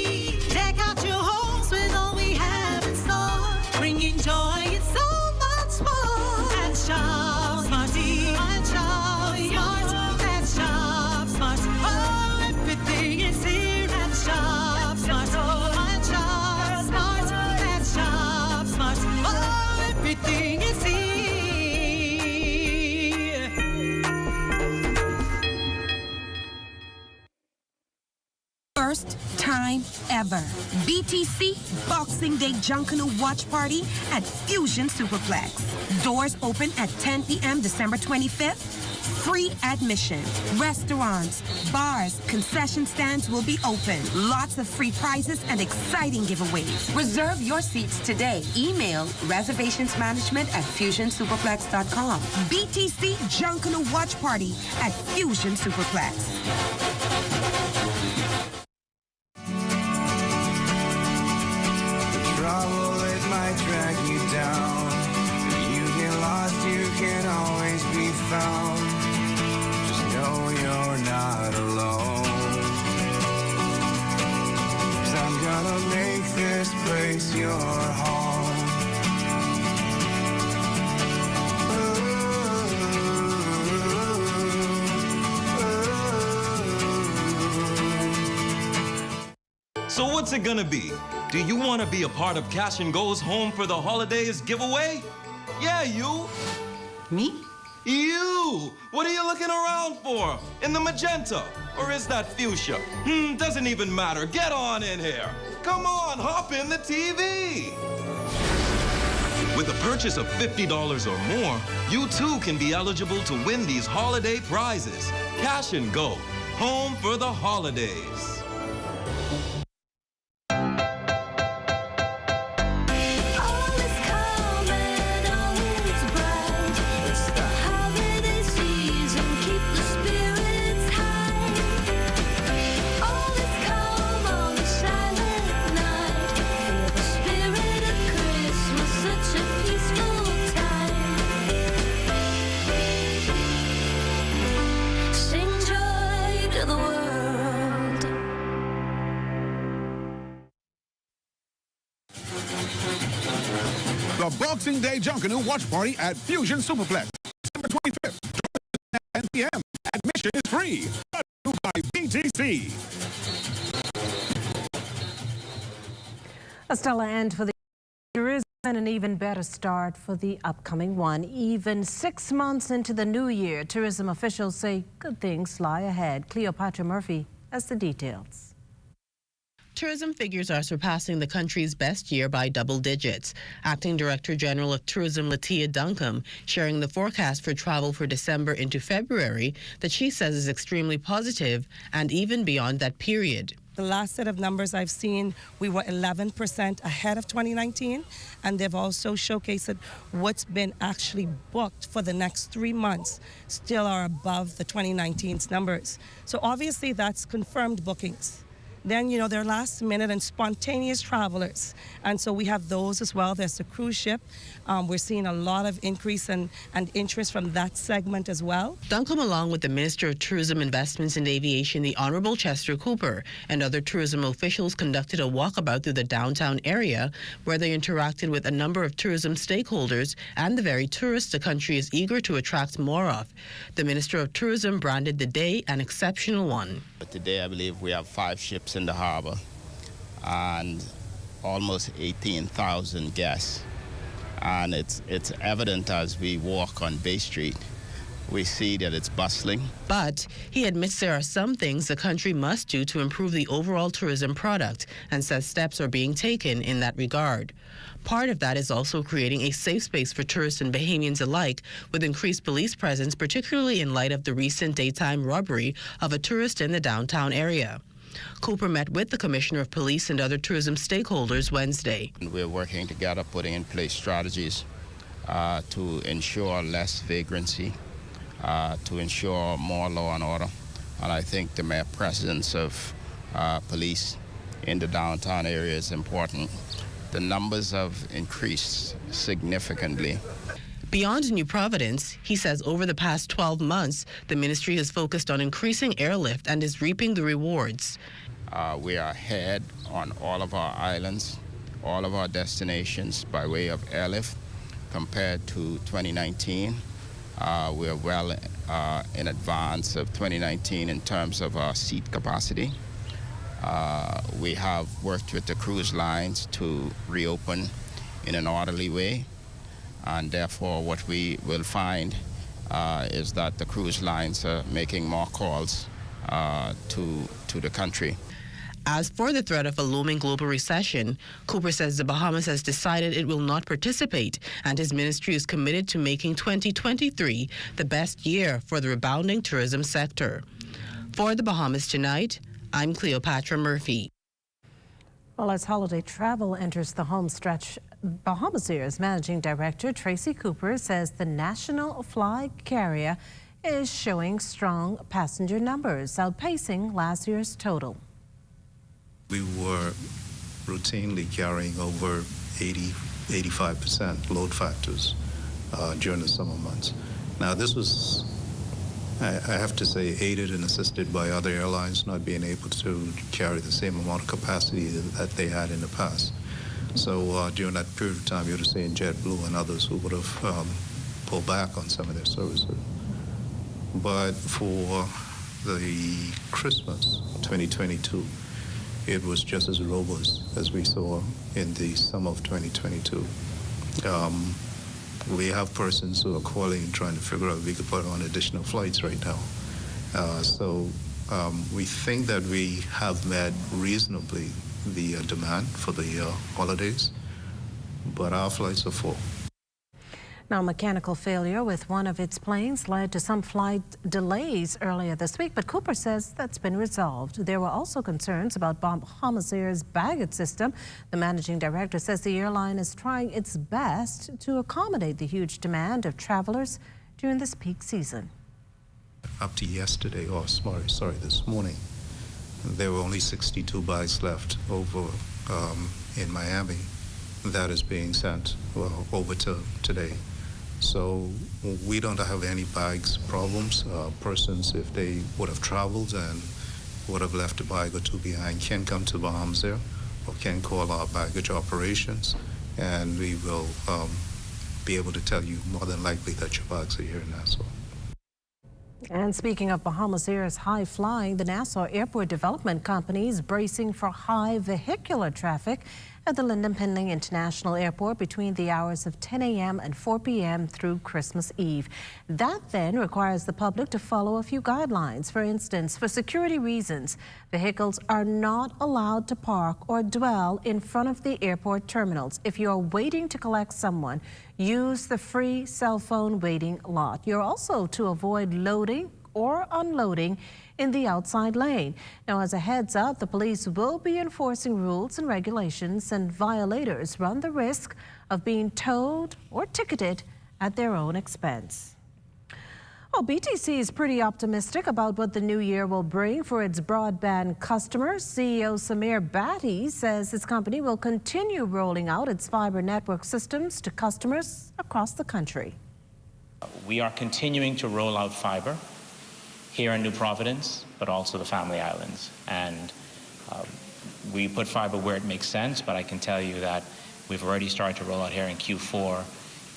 time ever. BTC Boxing Day Junkanoo Watch Party at Fusion Superplex. Doors open at 10 p.m. December 25th. Free admission. Restaurants, bars, concession stands will be open. Lots of free prizes and exciting giveaways. Reserve your seats today. Email reservationsmanagement@fusionsuperplex.com. BTC Junkanoo Watch Party at Fusion Superplex. Trouble, it might drag you down. If you get lost, you can always be found. Just know you're not alone. 'Cause I'm gonna make this place your home. So what's it gonna be? Do you want to be a part of Cash and Go's Home for the Holidays giveaway? Yeah, you. Me? You! What are you looking around for? In the magenta? Or is that fuchsia? Doesn't even matter. Get on in here. Come on, hop in the TV. With a purchase of $50 or more, you too can be eligible to win these holiday prizes. Cash and Go. Home for the Holidays. The Boxing Day Junkanoo Watch Party at Fusion Superplex, December 25th, 10 p.m. Admission is free. Brought to you by BTC. A stellar end for the tourism and an even better start for the upcoming one. Even 6 months into the new year, tourism officials say good things lie ahead. Cleopatra Murphy has the details. Tourism figures are surpassing the country's best year by double digits. Acting Director General of Tourism Latia Duncombe sharing the forecast for travel for December into February that she says is extremely positive and even beyond that period. The last set of numbers I've seen, we were 11% ahead of 2019, and they've also showcased that what's been actually booked for the next 3 months still are above the 2019's numbers. So obviously that's confirmed bookings. Then, you know, they're last minute and spontaneous travelers. And so we have those as well. There's the cruise ship. We're seeing a lot of increase and interest from that segment as well. Duncombe, along with the Minister of Tourism, Investments and Aviation, the Honourable Chester Cooper, and other tourism officials conducted a walkabout through the downtown area where they interacted with a number of tourism stakeholders and the very tourists the country is eager to attract more of. The Minister of Tourism branded the day an exceptional one. Today, I believe we have 5 ships in the harbor and almost 18,000 guests. And it's evident as we walk on Bay Street, we see that it's bustling. But he admits there are some things the country must do to improve the overall tourism product and says steps are being taken in that regard. Part of that is also creating a safe space for tourists and Bahamians alike with increased police presence, particularly in light of the recent daytime robbery of a tourist in the downtown area. Cooper met with the Commissioner of Police and other tourism stakeholders Wednesday. We're working together, putting in place strategies to ensure less vagrancy, to ensure more law and order. And I think the mere presence of police in the downtown area is important. The numbers have increased significantly. Beyond New Providence, he says over the past 12 months, the ministry has focused on increasing airlift and is reaping the rewards. We are ahead on all of our islands, all of our destinations by way of airlift compared to 2019. We're well in advance of 2019 in terms of our seat capacity. We have worked with the cruise lines to reopen in an orderly way. And therefore, what we will find is that the cruise lines are making more calls to the country. As for the threat of a looming global recession, Cooper says the Bahamas has decided it will not participate, and his ministry is committed to making 2023 the best year for the rebounding tourism sector. For the Bahamas Tonight, I'm Cleopatra Murphy. Well, as holiday travel enters the home stretch, Bahamas Air's Managing Director Tracy Cooper says the national flag carrier is showing strong passenger numbers, outpacing last year's total. We were routinely carrying over 85% load factors during the summer months. Now, this was, I have to say, aided and assisted by other airlines not being able to carry the same amount of capacity that they had in the past. So during that period of time, you would have seen JetBlue and others who would have pulled back on some of their services. But for the Christmas 2022, it was just as robust as we saw in the summer of 2022. We have persons who are calling trying to figure out if we could put on additional flights right now. So we think that we have met reasonably the demand for the holidays, but our flights are full. Now, mechanical failure with one of its planes led to some flight delays earlier this week, but Cooper says that's been resolved. There were also concerns about Bahamas Air's baggage system. The managing director says the airline is trying its best to accommodate the huge demand of travelers during this peak season. Up to yesterday, or sorry, this morning, there were only 62 bags left over in Miami that is being sent over to today. So we don't have any bags problems. Persons, if they would have traveled and would have left a bag or two behind, can come to Bahamas Air or can call our baggage operations, and we will be able to tell you more than likely that your bags are here in Nassau. And speaking of Bahamas Air's high flying, the Nassau Airport Development Company is bracing for high vehicular traffic at the Lyndon Pinling International Airport between the hours of 10 a.m. and 4 p.m. through Christmas Eve. That then requires the public to follow a few guidelines. For instance, for security reasons, vehicles are not allowed to park or dwell in front of the airport terminals. If you're waiting to collect someone, use the free cell phone waiting lot. You're also to avoid loading or unloading in the outside lane. Now, as a heads up, the police will be enforcing rules and regulations, and violators run the risk of being towed or ticketed at their own expense. Well, BTC is pretty optimistic about what the new year will bring for its broadband customers. CEO Samir Bhatti says his company will continue rolling out its fiber network systems to customers across the country. We are continuing to roll out fiber here in New Providence, but also the Family Islands. And we put fiber where it makes sense, but I can tell you that we've already started to roll out here in Q4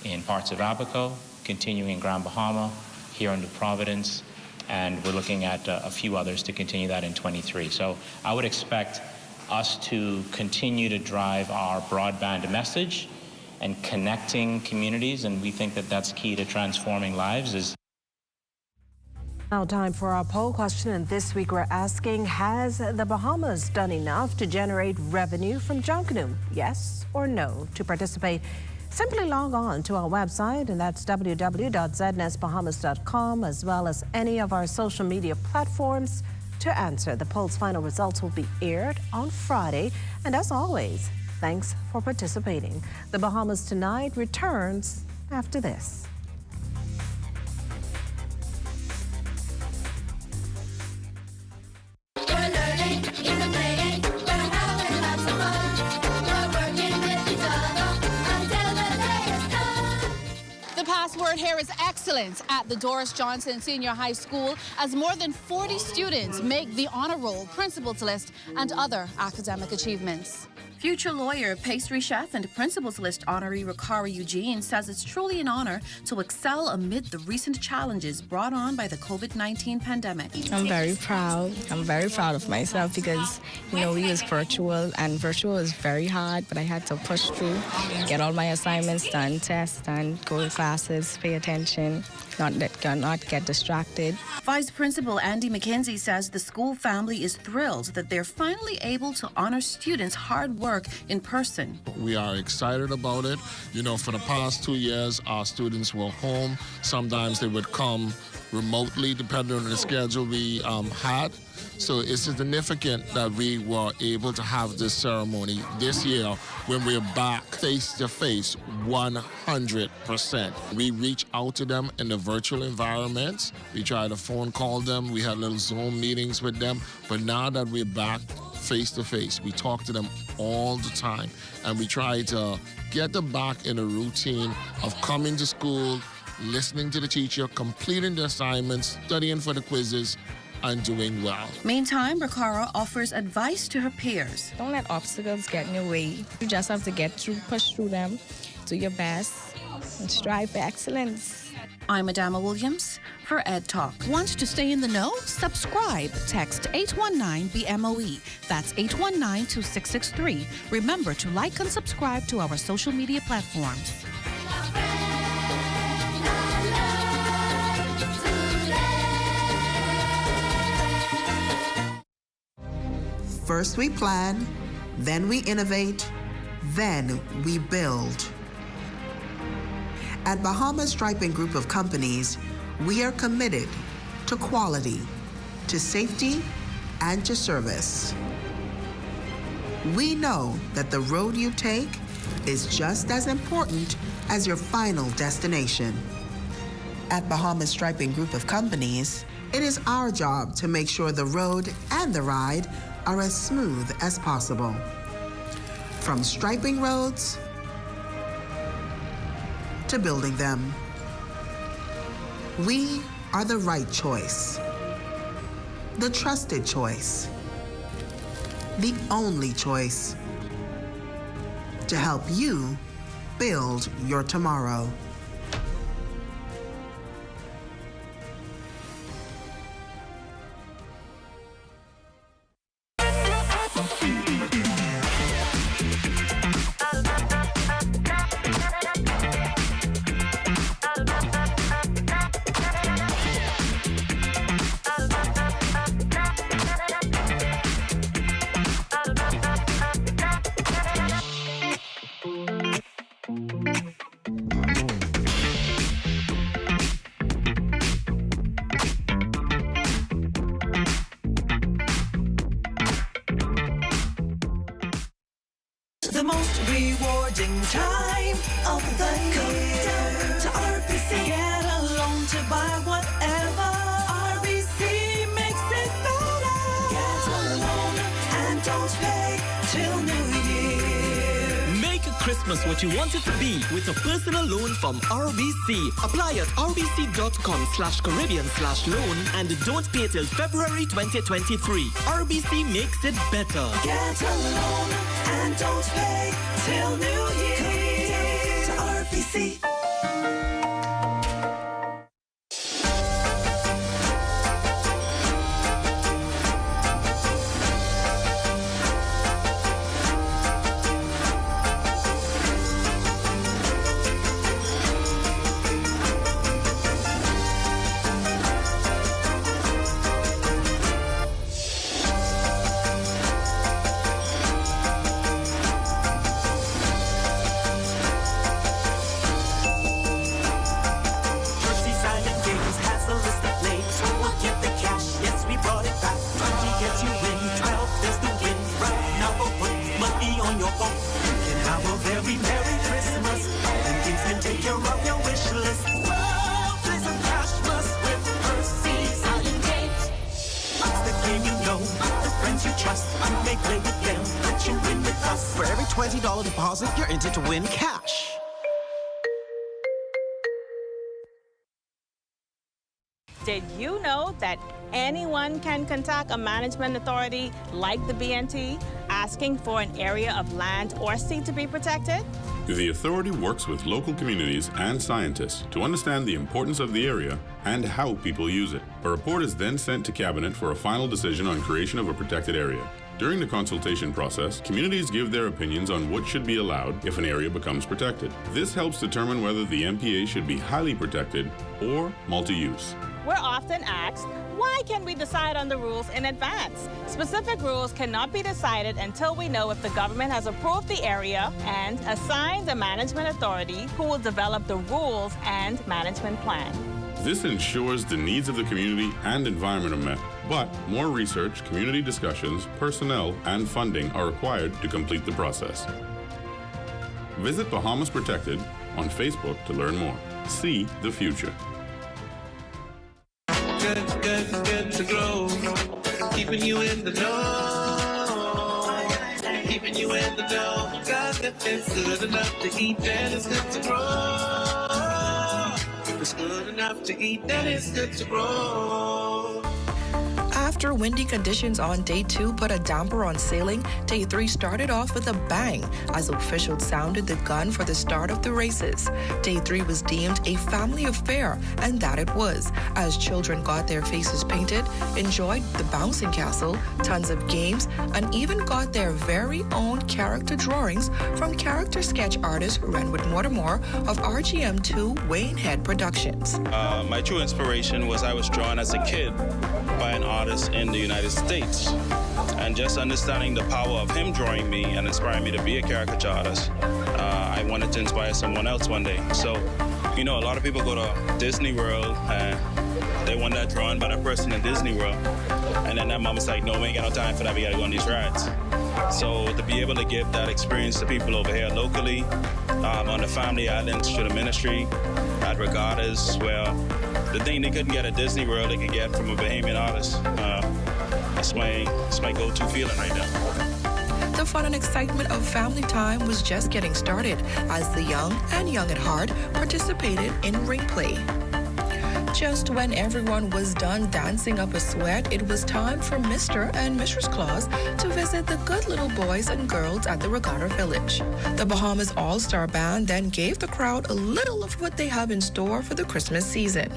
in parts of Abaco, continuing in Grand Bahama, here in New Providence, and we're looking at a few others to continue that in 23. So I would expect us to continue to drive our broadband message and connecting communities, and we think that that's key to transforming lives. Now time for our poll question, and this week we're asking, has the Bahamas done enough to generate revenue from Junkanoo? Yes or no? To participate, simply log on to our website, and that's www.znesbahamas.com, as well as any of our social media platforms to answer. The poll's final results will be aired on Friday, and as always, thanks for participating. The Bahamas Tonight returns after this. Password here is excellence at the Doris Johnson Senior High School, as more than 40 students make the honor roll, principal's list, and other academic achievements. Future lawyer, pastry chef, and Principals List honoree Rikara Eugene says it's truly an honor to excel amid the recent challenges brought on by the COVID-19 pandemic. I'm very proud. I'm very proud of myself because, we use virtual, and virtual is very hard, but I had to push through, get all my assignments done, test done, go to classes, pay attention, not get distracted. Vice Principal Andy McKenzie says the school family is thrilled that they're finally able to honor students' hard work in person. We are excited about it. For the past 2 years, our students were home. Sometimes they would come remotely, depending on the schedule we had. So it's significant that we were able to have this ceremony this year when we're back face-to-face 100%. We reach out to them in the virtual environments. We try to phone call them. We had little Zoom meetings with them. But now that we're back face-to-face, we talk to them all the time. And we try to get them back in a routine of coming to school, listening to the teacher, completing the assignments, studying for the quizzes, and doing well. Meantime, Rikara offers advice to her peers. Don't let obstacles get in your way. You just have to push through them, do your best, and strive for excellence. I'm Adama Williams for Ed Talk. Want to stay in the know? Subscribe. Text 819-BMOE. That's 819-2663. Remember to like and subscribe to our social media platforms. First we plan, then we innovate, then we build. At Bahamas Striping Group of Companies, we are committed to quality, to safety, and to service. We know that the road you take is just as important as your final destination. At Bahamas Striping Group of Companies, it is our job to make sure the road and the ride are as smooth as possible. From striping roads to building them, we are the right choice, the trusted choice, the only choice to help you build your tomorrow. The most rewarding time of the year. To RBC. Get a loan to buy whatever. RBC makes it better. Get a loan and don't pay till New Year. Make Christmas what you want it to be with a personal loan from RBC. Apply at rbc.com/Caribbean/loan and don't pay till February 2023. RBC makes it better. Get a loan and don't pay till New Year. To RBC. For every $20 deposit, you're entered to win cash. Did you know that anyone can contact a management authority like the BNT asking for an area of land or sea to be protected? The authority works with local communities and scientists to understand the importance of the area and how people use it. A report is then sent to Cabinet for a final decision on creation of a protected area. During the consultation process, communities give their opinions on what should be allowed if an area becomes protected. This helps determine whether the MPA should be highly protected or multi-use. We're often asked, why can we decide on the rules in advance? Specific rules cannot be decided until we know if the government has approved the area and assigned a management authority who will develop the rules and management plan. This ensures the needs of the community and environment are met, but more research, community discussions, personnel, and funding are required to complete the process. Visit Bahamas Protected on Facebook to learn more. See the future. Good to grow. Keeping you in the know. Keeping you in the know. God, if it's good enough to eat, then it's good to grow. If it's good enough to eat, then it's good to grow. After windy conditions on day 2 put a damper on sailing, day 3 started off with a bang as officials sounded the gun for the start of the races. Day 3 was deemed a family affair, and that it was, as children got their faces painted, enjoyed the bouncing castle, tons of games, and even got their very own character drawings from character sketch artist Renwood Mortimer of RGM2 Wayne Head Productions. My true inspiration was I was drawn as a kid by an artist in the United States. And just understanding the power of him drawing me and inspiring me to be a caricature artist, I wanted to inspire someone else one day. So, you know, a lot of people go to Disney World and they want that drawn by the person in Disney World. And then that mama's like, no, we ain't got no time for that, we gotta go on these rides. So to be able to give that experience to people over here locally, on the family islands, through the ministry, at regattas, well, the thing they couldn't get at Disney World, they could get from a Bahamian artist. That's my go-to feeling right now. The fun and excitement of family time was just getting started as the young and young at heart participated in ring play. Just when everyone was done dancing up a sweat, it was time for Mr. and Mrs. Claus to visit the good little boys and girls at the Regatta Village. The Bahamas All-Star Band then gave the crowd a little of what they have in store for the Christmas season.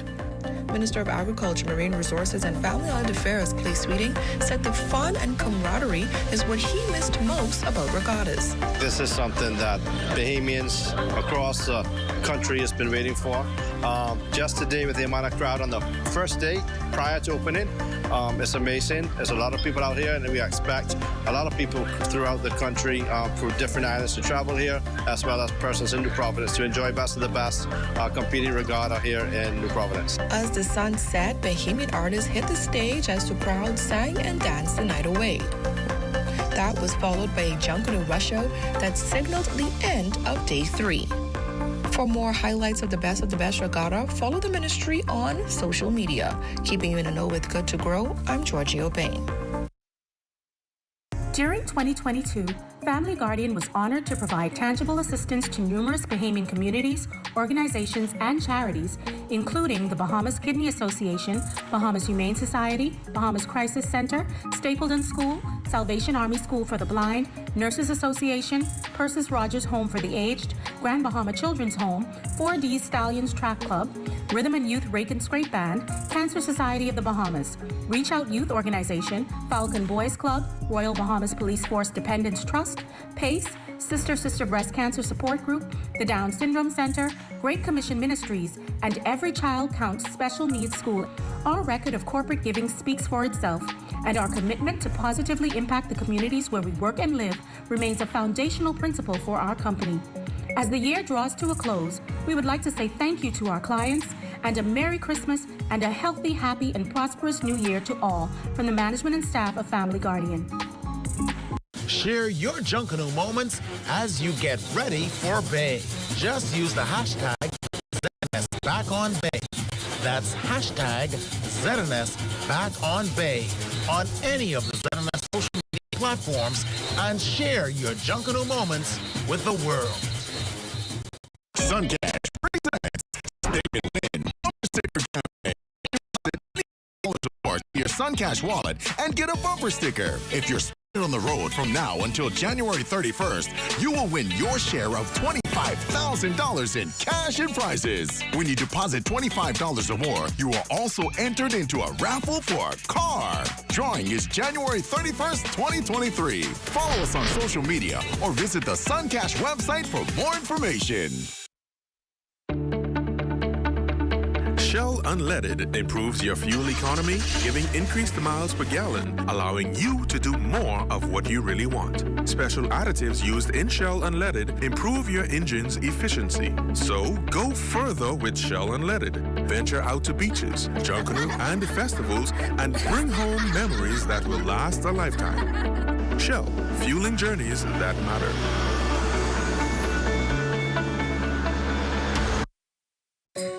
Minister of Agriculture, Marine Resources, and Family Island Affairs, Clay Sweeting, said the fun and camaraderie is what he missed most about regattas. This is something that Bahamians across the country has been waiting for. Just today, with the amount of crowd on the first day prior to opening, it's amazing. There's a lot of people out here, and we expect a lot of people throughout the country from different islands to travel here, as well as persons in New Providence to enjoy best of the best competing regatta here in New Providence. As the sun set, Bahamian artists hit the stage as the crowd sang and danced the night away. That was followed by a Junkanoo rush show that signaled the end of day 3. For more highlights of the best regatta, follow the ministry on social media. Keeping you in the know with Good to Grow, I'm Georgie O'Bain. During 2022, Family Guardian was honored to provide tangible assistance to numerous Bahamian communities, organizations, and charities, including the Bahamas Kidney Association, Bahamas Humane Society, Bahamas Crisis Center, Stapleton School, Salvation Army School for the Blind, Nurses Association, Persis Rogers Home for the Aged, Grand Bahama Children's Home, 4D Stallions Track Club, Rhythm and Youth Rake and Scrape Band, Cancer Society of the Bahamas, Reach Out Youth Organization, Falcon Boys Club, Royal Bahamas Police Force Dependents Trust, PACE, Sister Breast Cancer Support Group, the Down Syndrome Center, Great Commission Ministries, and Every Child Counts Special Needs School. Our record of corporate giving speaks for itself, and our commitment to positively impact the communities where we work and live remains a foundational principle for our company. As the year draws to a close, we would like to say thank you to our clients and a Merry Christmas and a healthy, happy, and prosperous New Year to all from the management and staff of Family Guardian. Share your Junkanoo moments as you get ready for Bay. Just use the hashtag ZNSBackOnBay. That's hashtag ZNSBackOnBay on any of the ZNS social media platforms and share your Junkanoo moments with the world. Suncash presents David Lynn Bumper Sticker Campaign. Your Suncash wallet and get a bumper sticker. If you're On the road from now until January 31st, you will win your share of $25,000 in cash and prizes. When you deposit $25 or more, you are also entered into a raffle for a car. Drawing is January 31st, 2023. Follow us on social media or visit the Suncash website for more information. Shell Unleaded improves your fuel economy, giving increased miles per gallon, allowing you to do more of what you really want. Special additives used in Shell Unleaded improve your engine's efficiency. So go further with Shell Unleaded. Venture out to beaches, Junkanoo, and festivals and bring home memories that will last a lifetime. Shell, fueling journeys that matter.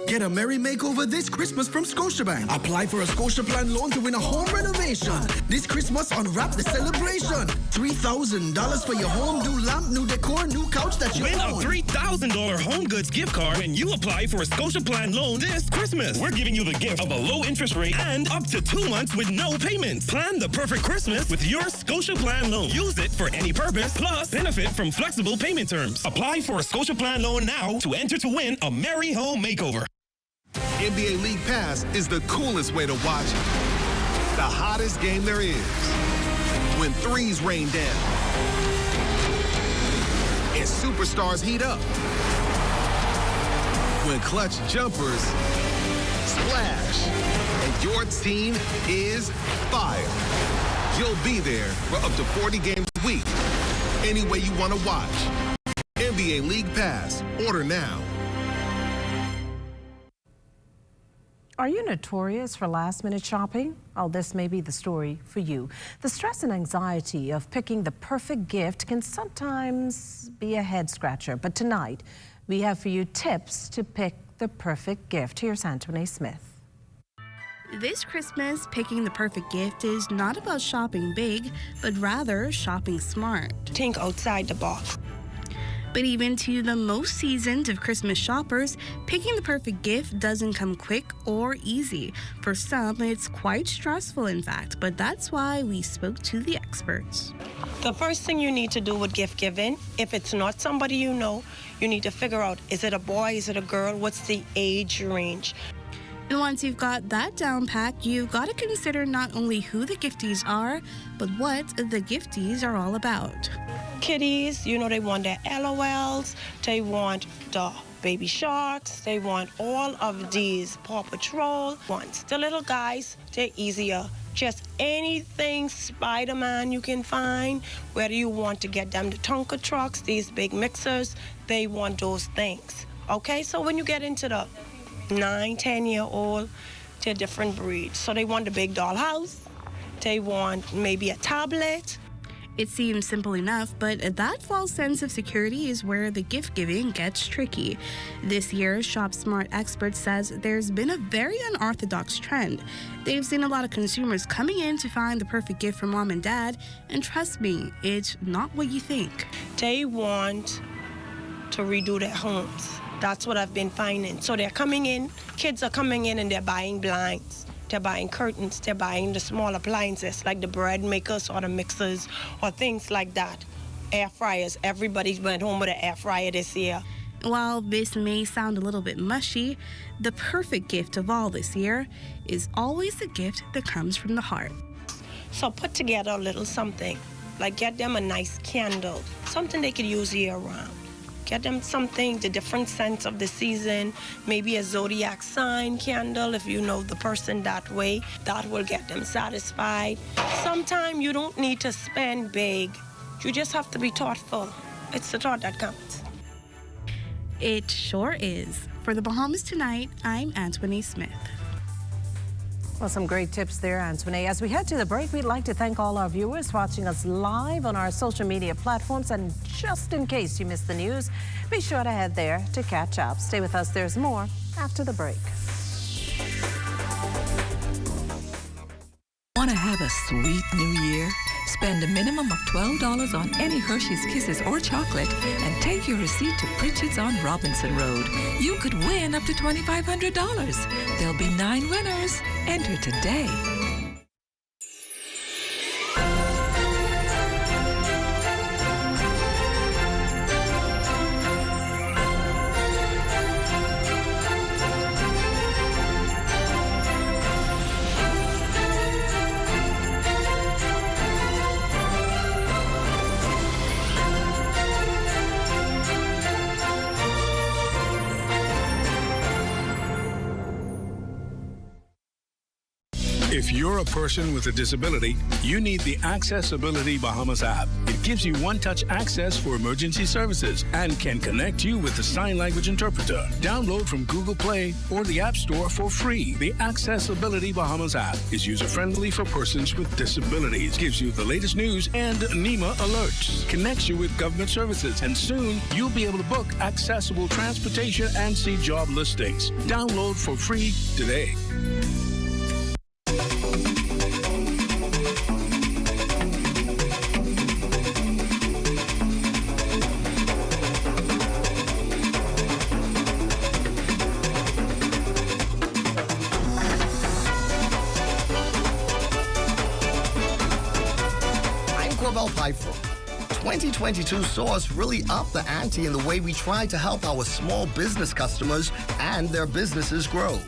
Get a merry makeover this Christmas from Scotiabank. Apply for a Scotiaplan loan to win a home renovation. This Christmas, unwrap the celebration. $3,000 for your home, new lamp, new decor, new couch that you Win own. a $3,000 home goods gift card when you apply for a Scotiaplan loan this Christmas. We're giving you the gift of a low interest rate and up to 2 months with no payments. Plan the perfect Christmas with your Scotiaplan loan. Use it for any purpose, plus benefit from flexible payment terms. Apply for a Scotiaplan loan now to enter to win a merry home makeover. NBA League Pass is the coolest way to watch the hottest game there is. When threes rain down and superstars heat up. When clutch jumpers splash and your team is fire. You'll be there for up to 40 games a week. Any way you want to watch. NBA League Pass. Order now. Are you notorious for last-minute shopping? Oh, this may be the story for you. The stress and anxiety of picking the perfect gift can sometimes be a head-scratcher. But tonight, we have for you tips to pick the perfect gift. Here's Antoine Smith. This Christmas, picking the perfect gift is not about shopping big, but rather shopping smart. Think outside the box. But even to the most seasoned of Christmas shoppers, picking the perfect gift doesn't come quick or easy. For some, it's quite stressful, in fact, but that's why we spoke to the experts. The first thing you need to do with gift giving, if it's not somebody you know, you need to figure out, is it a boy, is it a girl, what's the age range? And once you've got that down pat, you've got to consider not only who the gifties are, but what the gifties are all about. Kiddies, you know, they want their LOLs, they want the baby sharks, they want all of these Paw Patrol ones. The little guys, they're easier. Just anything Spider-Man you can find, whether you want to get them the Tonka trucks, these big mixers, they want those things. Okay, so when you get into the 9, 10-year-old, they're different breeds. So they want the big dollhouse, they want maybe a tablet. It seems simple enough, but that false sense of security is where the gift giving gets tricky. This year, Shop Smart Expert says there's been a very unorthodox trend. They've seen a lot of consumers coming in to find the perfect gift for mom and dad, and trust me, it's not what you think. They want to redo their homes. That's what I've been finding. So they're coming in, kids are coming in and they're buying blinds. They're buying curtains, they're buying the small appliances like the bread makers or the mixers or things like that. Air fryers, everybody went home with an air fryer this year. While this may sound a little bit mushy, the perfect gift of all this year is always a gift that comes from the heart. So put together a little something, like get them a nice candle, something they could use year round. Get them something, the different scents of the season, maybe a zodiac sign candle if you know the person that way. That will get them satisfied. Sometimes you don't need to spend big. You just have to be thoughtful. It's the thought that counts. It sure is. For the Bahamas Tonight, I'm Antoine Smith. Well, some great tips there, Antoine. As we head to the break, we'd like to thank all our viewers watching us live on our social media platforms. And just in case you missed the news, be sure to head there to catch up. Stay with us. There's more after the break. Want to have a sweet new year? Spend a minimum of $12 on any Hershey's Kisses or chocolate and take your receipt to Pritchard's on Robinson Road. You could win up to $2,500. There'll be 9 winners. Enter today. If you're a person with a disability, you need the Accessibility Bahamas app. It gives you one-touch access for emergency services and can connect you with the sign language interpreter. Download from Google Play or the App Store for free. The Accessibility Bahamas app is user-friendly for persons with disabilities, gives you the latest news and NEMA alerts, connects you with government services, and soon you'll be able to book accessible transportation and see job listings. Download for free today. Piper. 2022 saw us really up the ante in the way we try to help our small business customers and their businesses grow.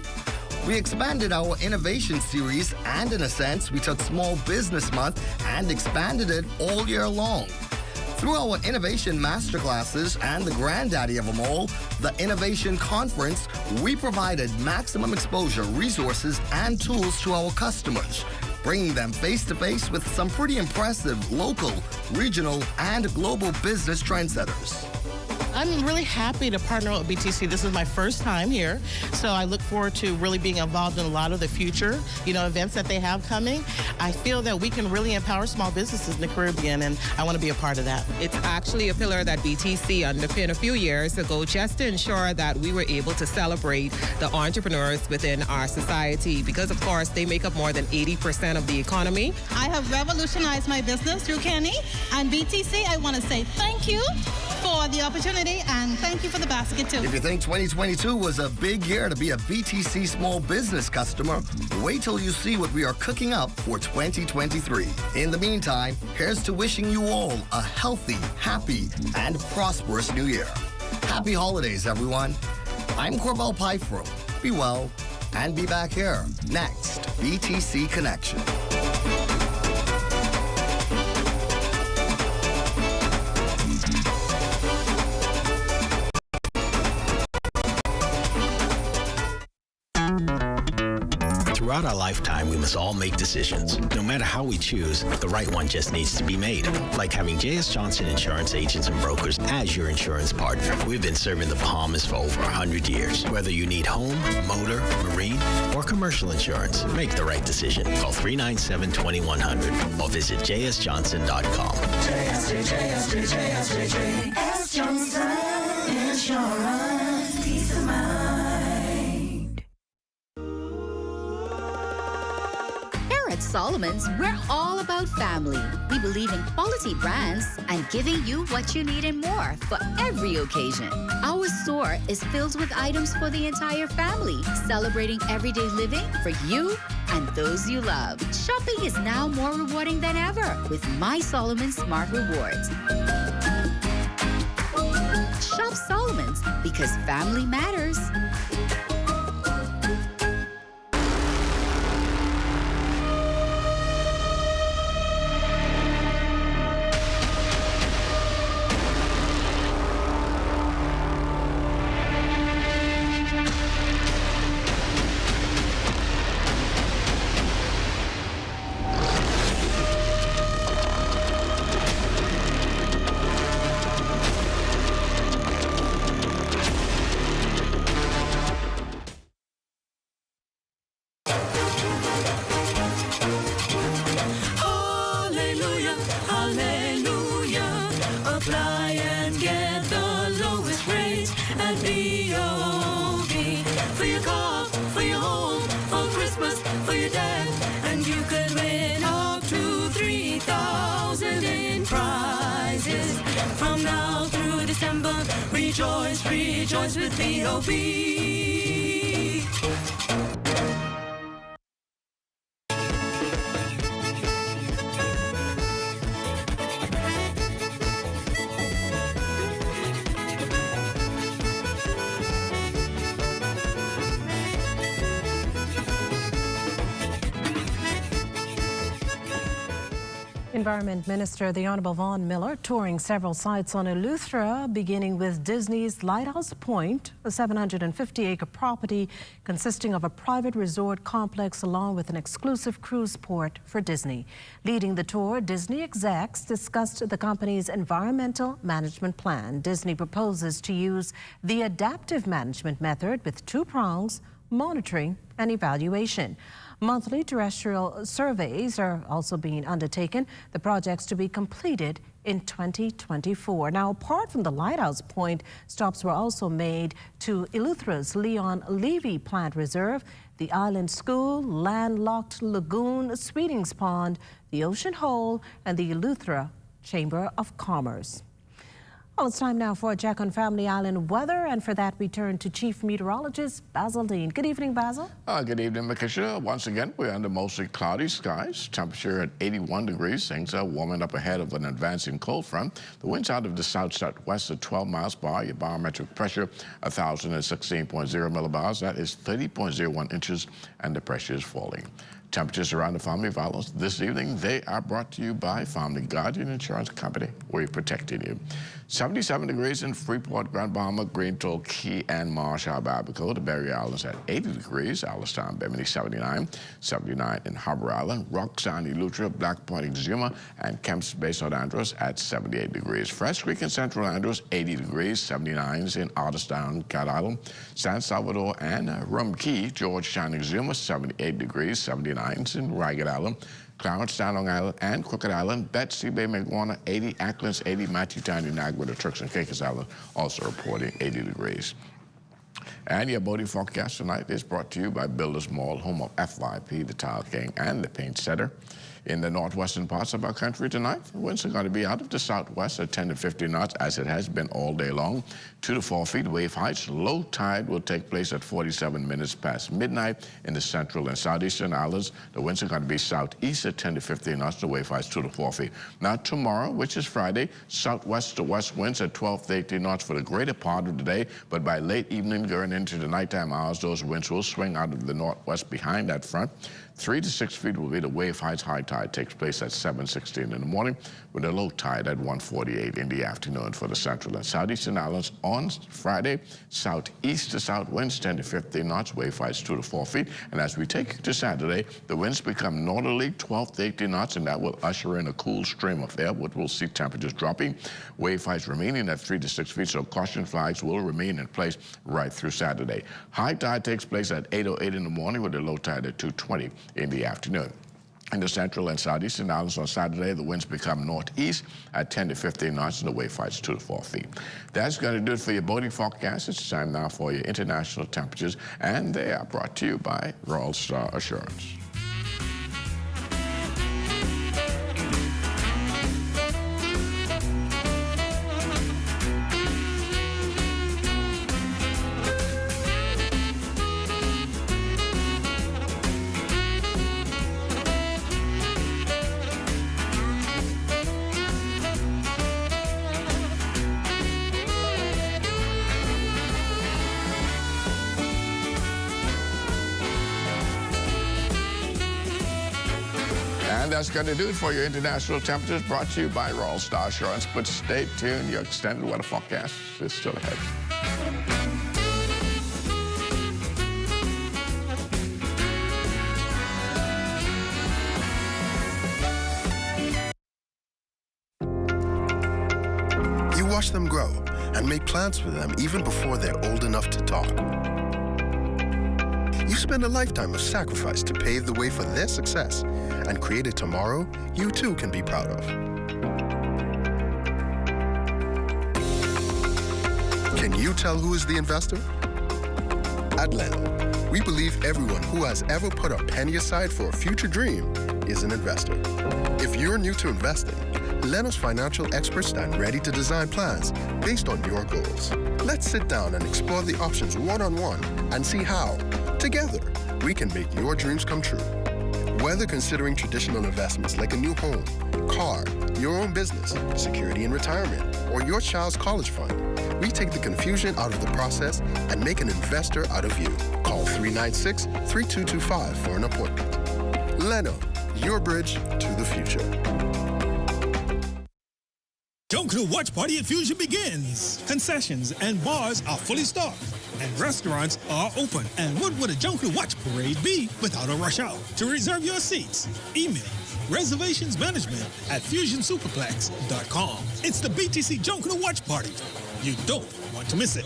We expanded our innovation series, and in a sense, we took Small Business Month and expanded it all year long. Through our innovation masterclasses and the granddaddy of them all, the Innovation Conference, we provided maximum exposure, resources, and tools to our customers, bringing them face-to-face with some pretty impressive local, regional, and global business trendsetters. I'm really happy to partner with BTC. This is my first time here, so I look forward to really being involved in a lot of the future, events that they have coming. I feel that we can really empower small businesses in the Caribbean, and I want to be a part of that. It's actually a pillar that BTC underpinned a few years ago just to ensure that we were able to celebrate the entrepreneurs within our society because, of course, they make up more than 80% of the economy. I have revolutionized my business through Kenny and BTC. I want to say thank you for the opportunity and thank you for the basket too. If you think 2022 was a big year to be a BTC small business customer, wait till you see what we are cooking up for 2023. In the meantime, here's to wishing you all a healthy, happy, and prosperous new year. Happy holidays, everyone. I'm Corbell Piper. Be well and be back here. Next, BTC Connection. Throughout our lifetime, we must all make decisions. No matter how we choose, the right one just needs to be made. Like having J.S. Johnson Insurance Agents and Brokers as your insurance partner. We've been serving the Bahamas for over 100 years. Whether you need home, motor, marine, or commercial insurance, make the right decision. Call 397-2100 or visit jsjohnson.com. JS Johnson Insurance. Peace of mind. At Solomon's, we're all about family. We believe in quality brands and giving you what you need and more for every occasion. Our store is filled with items for the entire family, celebrating everyday living for you and those you love. Shopping is now more rewarding than ever with My Solomon's Smart Rewards. Shop Solomon's because family matters. Rejoice, rejoice with B.O.B. Environment Minister, the Honorable Vaughn Miller, touring several sites on Eleuthera, beginning with Disney's Lighthouse Point, a 750-acre property consisting of a private resort complex along with an exclusive cruise port for Disney. Leading the tour, Disney execs discussed the company's environmental management plan. Disney proposes to use the adaptive management method with two prongs: monitoring and evaluation. Monthly terrestrial surveys are also being undertaken. The project's to be completed in 2024. Now, apart from the Lighthouse Point, stops were also made to Eleuthera's Leon Levy Plant Reserve, the Island School, Landlocked Lagoon, Sweetings Pond, the Ocean Hole, and the Eleuthera Chamber of Commerce. Well, it's time now for a check on Family Island weather, and for that we turn to Chief Meteorologist Basil Dean. Good evening, Basil. Good evening, Makisha. Once again, we're under mostly cloudy skies. Temperature at 81 degrees. Things are warming up ahead of an advancing cold front. The winds out of the south-southwest at 12 miles per hour. Your barometric pressure, 1,016.0 millibars. That is 30.01 inches, and the pressure is falling. Temperatures around the family violence this evening, they are brought to you by Family Guardian Insurance Company. We're protecting you. 77 degrees in Freeport, Grand Bahama, Greentoll, Key, and Marshall, Abaco. The Berry Islands at 80 degrees. Allenstown, Bimini, 79. 79 in Harbor Island. Rock Sound, Eleuthera, Black Point, Exuma, and Kemps Bay, St. Andrews at 78 degrees. Fresh Creek in Central Andrews, 80 degrees. 79s in Otterstown, Cat Island, San Salvador, and Rum Key, Georgetown, Exuma, 78 degrees. 79s in Ragged Island, Clarence, Long Island, and Crooked Island. Betsy Bay, McWarner, 80. Acklands, 80. Matthewtown, Niagara, the Turks and Caicos Island, also reporting 80 degrees. And your boating forecast tonight is brought to you by Builders Mall, home of FYP, the Tile King, and the Paint Setter. In the northwestern parts of our country tonight, winds are going to be out of the southwest at 10 to 15 knots, as it has been all day long. 2 to 4 feet wave heights. Low tide will take place at 47 minutes past midnight in the central and southeastern islands. The winds are going to be southeast at 10 to 15 knots. The wave heights 2 to 4 feet. Now tomorrow, which is Friday, southwest to west winds at 12 to 18 knots for the greater part of the day. But by late evening, going into the nighttime hours, those winds will swing out of the northwest behind that front. 3 to 6 feet will be the wave heights. High tide takes place at 7:16 in the morning, with a low tide at 1:48 in the afternoon for the central and southeastern islands. On Friday, southeast to south winds 10 to 15 knots, wave heights 2 to 4 feet. And as we take to Saturday, the winds become northerly 12 to 18 knots, and that will usher in a cool stream of air, which will see temperatures dropping. Wave heights remaining at 3 to 6 feet, so caution flags will remain in place right through Saturday. High tide takes place at 8:08 in the morning, with a low tide at 2:20 in the afternoon. In the central and southeastern islands on Saturday, the winds become northeast at 10 to 15 knots, and the wave heights 2 to 4 feet. That's going to do it for your boating forecast. It's time now for your international temperatures, and they are brought to you by Royal Star Assurance. And that's going to do it for your international temperatures, brought to you by Royal Star Assurance. But stay tuned, your extended weather forecast is still ahead. You watch them grow and make plans for them even before they're old enough to talk. You spend a lifetime of sacrifice to pave the way for their success and create a tomorrow you too can be proud of. Can you tell who is the investor? At Leno, we believe everyone who has ever put a penny aside for a future dream is an investor. If you're new to investing, Leno's financial experts stand ready to design plans based on your goals. Let's sit down and explore the options one-on-one and see how, together, we can make your dreams come true. Whether considering traditional investments like a new home, car, your own business, security in retirement, or your child's college fund, we take the confusion out of the process and make an investor out of you. Call 396-3225 for an appointment. Leno, your bridge to the future. Junkanoo Watch Party at Fusion begins. Concessions and bars are fully stocked, and restaurants are open. And what would a Junkanoo Watch Parade be without a rush hour? To reserve your seats, email reservationsmanagement@fusionsuperplex.com. It's the BTC Junkanoo Watch Party. You don't want to miss it.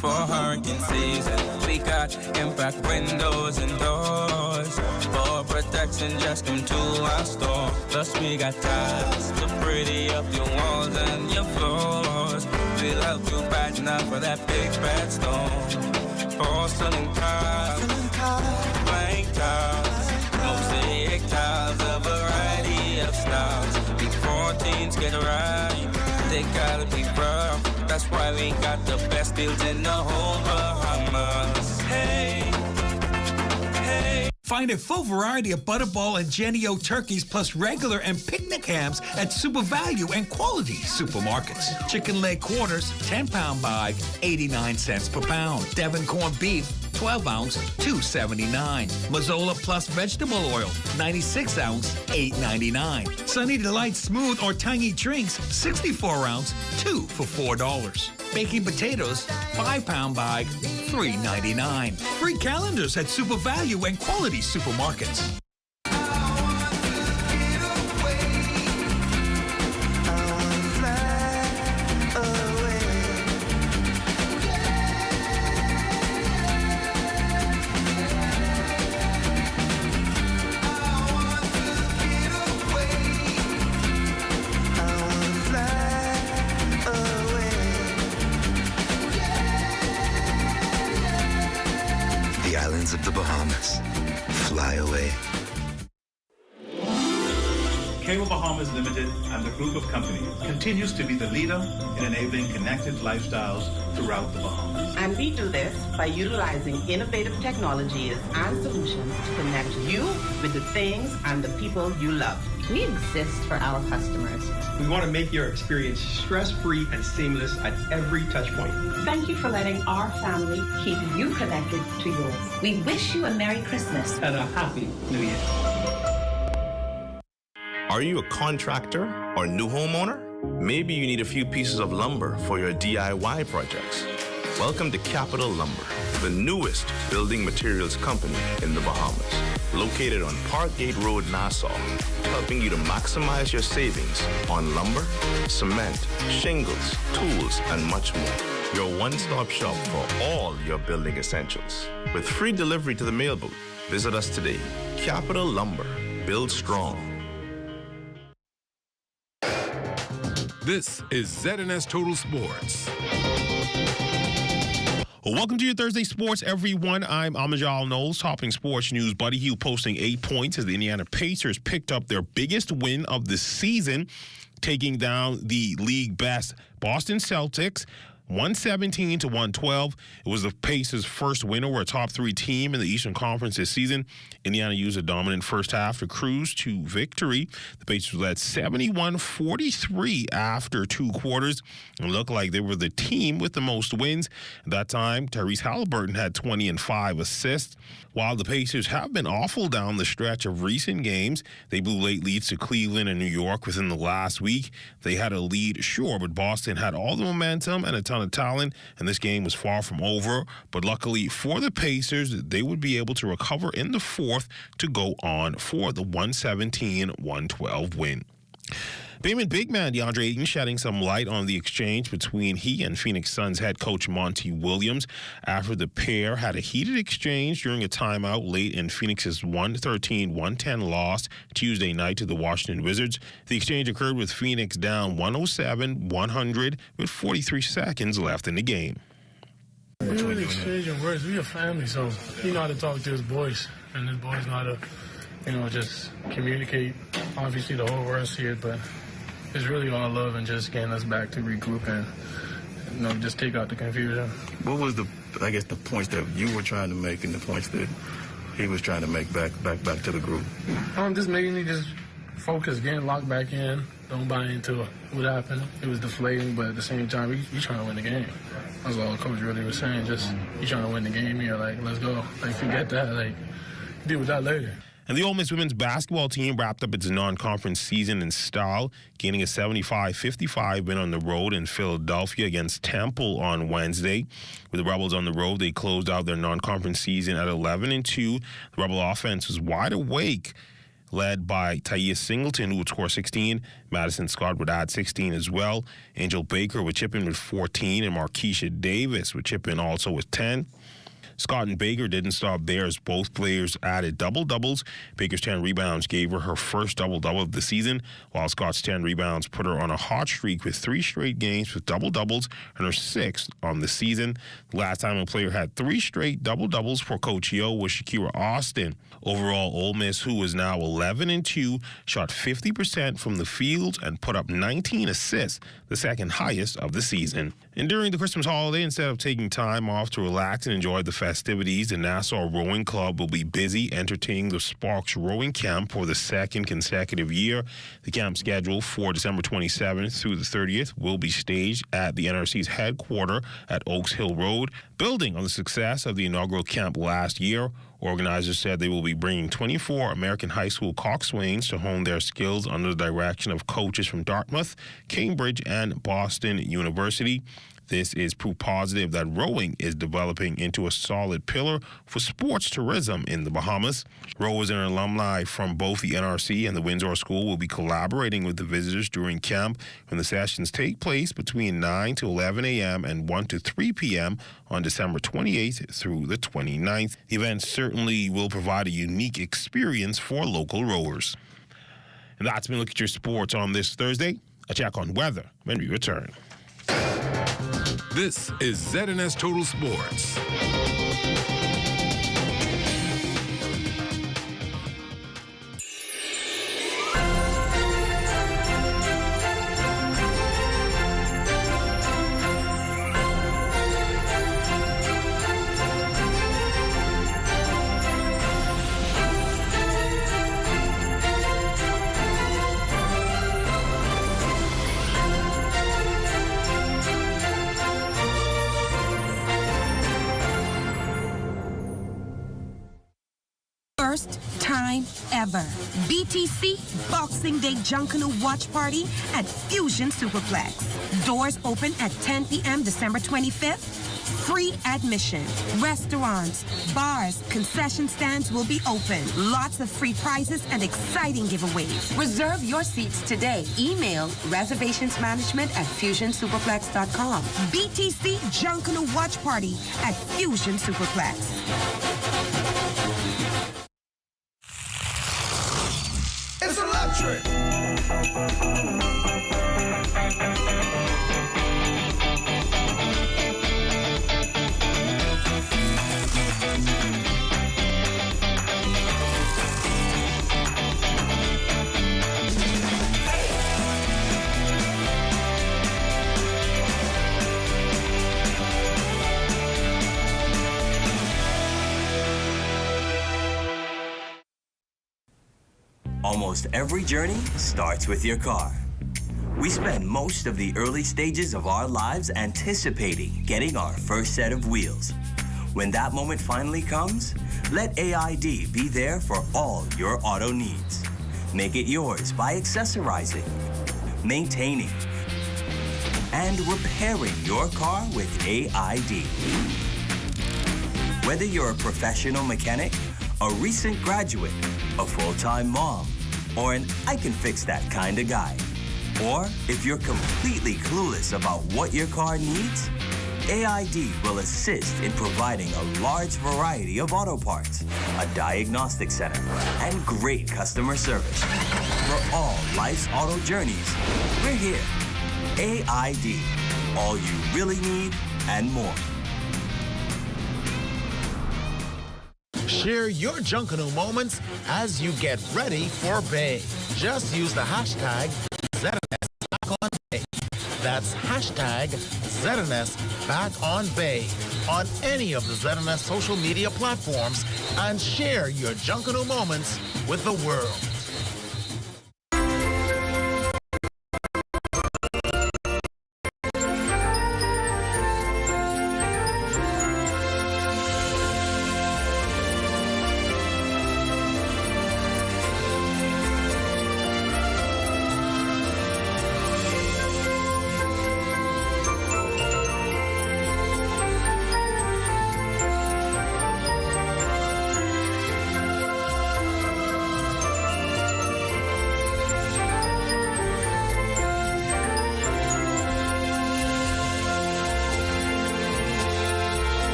For hurricane season, we got impact windows and doors. For protection, just come to our store. Plus we got tiles to pretty up your walls and your floors. We'll help you brighten up for that big bad storm. Porcelain tiles, blank tiles, mosaic tiles, a variety of styles. Before teens get right, they gotta be rough. That's why we got the best deals in the whole Bahamas. Hey, hey. Find a full variety of Butterball and Jenny-O turkeys plus regular and picnic hams at Super Value and Quality Supermarkets. Chicken leg quarters, 10-pound bag, 89 cents per pound. Devon corned beef, 12-ounce, $2.79. Mazola plus vegetable oil, 96-ounce, $8.99. Sunny Delight smooth or tangy drinks, 64-ounce, 2 for $4. Baking potatoes, 5-pound bag, $3.99. Free calendars at Super Value and Quality Supermarkets. Of the Bahamas. Fly away. Cable Bahamas Limited and the group of companies continues to be the leader in enabling connected lifestyles throughout the Bahamas. And we do this by utilizing innovative technologies and solutions to connect you with the things and the people you love. We exist for our customers. We want to make your experience stress-free and seamless at every touch point. Thank you for letting our family keep you connected to yours. We wish you a Merry Christmas and a Happy New Year. Are you a contractor or new homeowner? Maybe you need a few pieces of lumber for your DIY projects. Welcome to Capital Lumber, the newest building materials company in the Bahamas. Located on Parkgate Road, Nassau, helping you to maximize your savings on lumber, cement, shingles, tools, and much more. Your one-stop shop for all your building essentials. With free delivery to the mail booth, visit us today. Capital Lumber, build strong. This is ZNS Total Sports. Welcome to your Thursday Sports, everyone. I'm Amajal Knowles, topping sports news. Buddy Hield posting 8 points as the Indiana Pacers picked up their biggest win of the season, taking down the league best Boston Celtics. 117 to 112. It was the Pacers' first win over a top 3 team in the Eastern Conference this season. Indiana used a dominant first half to cruise to victory. The Pacers led 71-43 after 2 quarters and looked like they were the team with the most wins. At that time, Tyrese Halliburton had 20 and 5 assists. While the Pacers have been awful down the stretch of recent games, they blew late leads to Cleveland and New York within the last week. They had a lead, sure, but Boston had all the momentum and a ton of talent, and this game was far from over. But luckily for the Pacers, they would be able to recover in the fourth to go on for the 117-112 win. Bayman big man DeAndre Ayton shedding some light on the exchange between he and Phoenix Suns head coach Monty Williams after the pair had a heated exchange during a timeout late in Phoenix's 113-110 loss Tuesday night to the Washington Wizards. The exchange occurred with Phoenix down 107-100 with 43 seconds left in the game. We really exchanging words. We a family, so he know how to talk to his boys, and his boys know how to, just communicate. Obviously, the whole world see it, but it's really all love and just getting us back to regroup and, just take out the confusion. What was the points that you were trying to make and the points that he was trying to make back to the group? Just making me just focus, getting locked back in. Don't buy into what happened. It was deflating, but at the same time, we trying to win the game. That's all the coach really was saying. Just, you trying to win the game here. Let's go. Forget that. Deal with that later. And the Ole Miss women's basketball team wrapped up its non-conference season in style, gaining a 75-55 win on the road in Philadelphia against Temple on Wednesday. With the Rebels on the road, they closed out their non-conference season at 11-2. The Rebel offense was wide awake, led by Tyia Singleton, who would score 16. Madison Scott would add 16 as well. Angel Baker would chip in with 14, and Markeisha Davis would chip in also with 10. Scott and Baker didn't stop there as both players added double-doubles. Baker's 10 rebounds gave her first double-double of the season, while Scott's 10 rebounds put her on a hot streak with 3 straight games with double-doubles and her 6th on the season. The last time a player had 3 straight double-doubles for Coach Yo was Shakira Austin. Overall, Ole Miss, who is now 11-2, shot 50% from the field and put up 19 assists, the second highest of the season. And during the Christmas holiday, instead of taking time off to relax and enjoy the festivities, the Nassau Rowing Club will be busy entertaining the Sparks Rowing Camp for the 2nd consecutive year. The camp scheduled for December 27th through the 30th will be staged at the NRC's headquarters at Oaks Hill Road. Building on the success of the inaugural camp last year, organizers said they will be bringing 24 American high school coxswains to hone their skills under the direction of coaches from Dartmouth, Cambridge, and Boston University. This is proof positive that rowing is developing into a solid pillar for sports tourism in the Bahamas. Rowers and alumni from both the NRC and the Windsor School will be collaborating with the visitors during camp when the sessions take place between 9 to 11 a.m. and 1 to 3 p.m. on December 28th through the 29th. The event certainly will provide a unique experience for local rowers. And that's been Look at Your Sports on this Thursday. A check on weather when we return. This is ZNS Total Sports. First time ever. BTC Boxing Day Junkanoo Watch Party at Fusion Superplex. Doors open at 10 p.m. December 25th. Free admission. Restaurants, bars, concession stands will be open. Lots of free prizes and exciting giveaways. Reserve your seats today. Email reservationsmanagement@fusionsuperplex.com. BTC Junkanoo Watch Party at Fusion Superplex. It's electric. Almost every journey starts with your car. We spend most of the early stages of our lives anticipating getting our first set of wheels. When that moment finally comes, let AID be there for all your auto needs. Make it yours by accessorizing, maintaining, and repairing your car with AID. Whether you're a professional mechanic, a recent graduate, a full-time mom, or an I can fix that kind of guy. Or if you're completely clueless about what your car needs, AID will assist in providing a large variety of auto parts, a diagnostic center, and great customer service. For all life's auto journeys, we're here. AID, all you really need and more. Share your Junkanoo moments as you get ready for Bay. Just use the hashtag ZNSBackOnBay. That's hashtag ZNSBackOnBay on any of the ZNS social media platforms and share your Junkanoo moments with the world.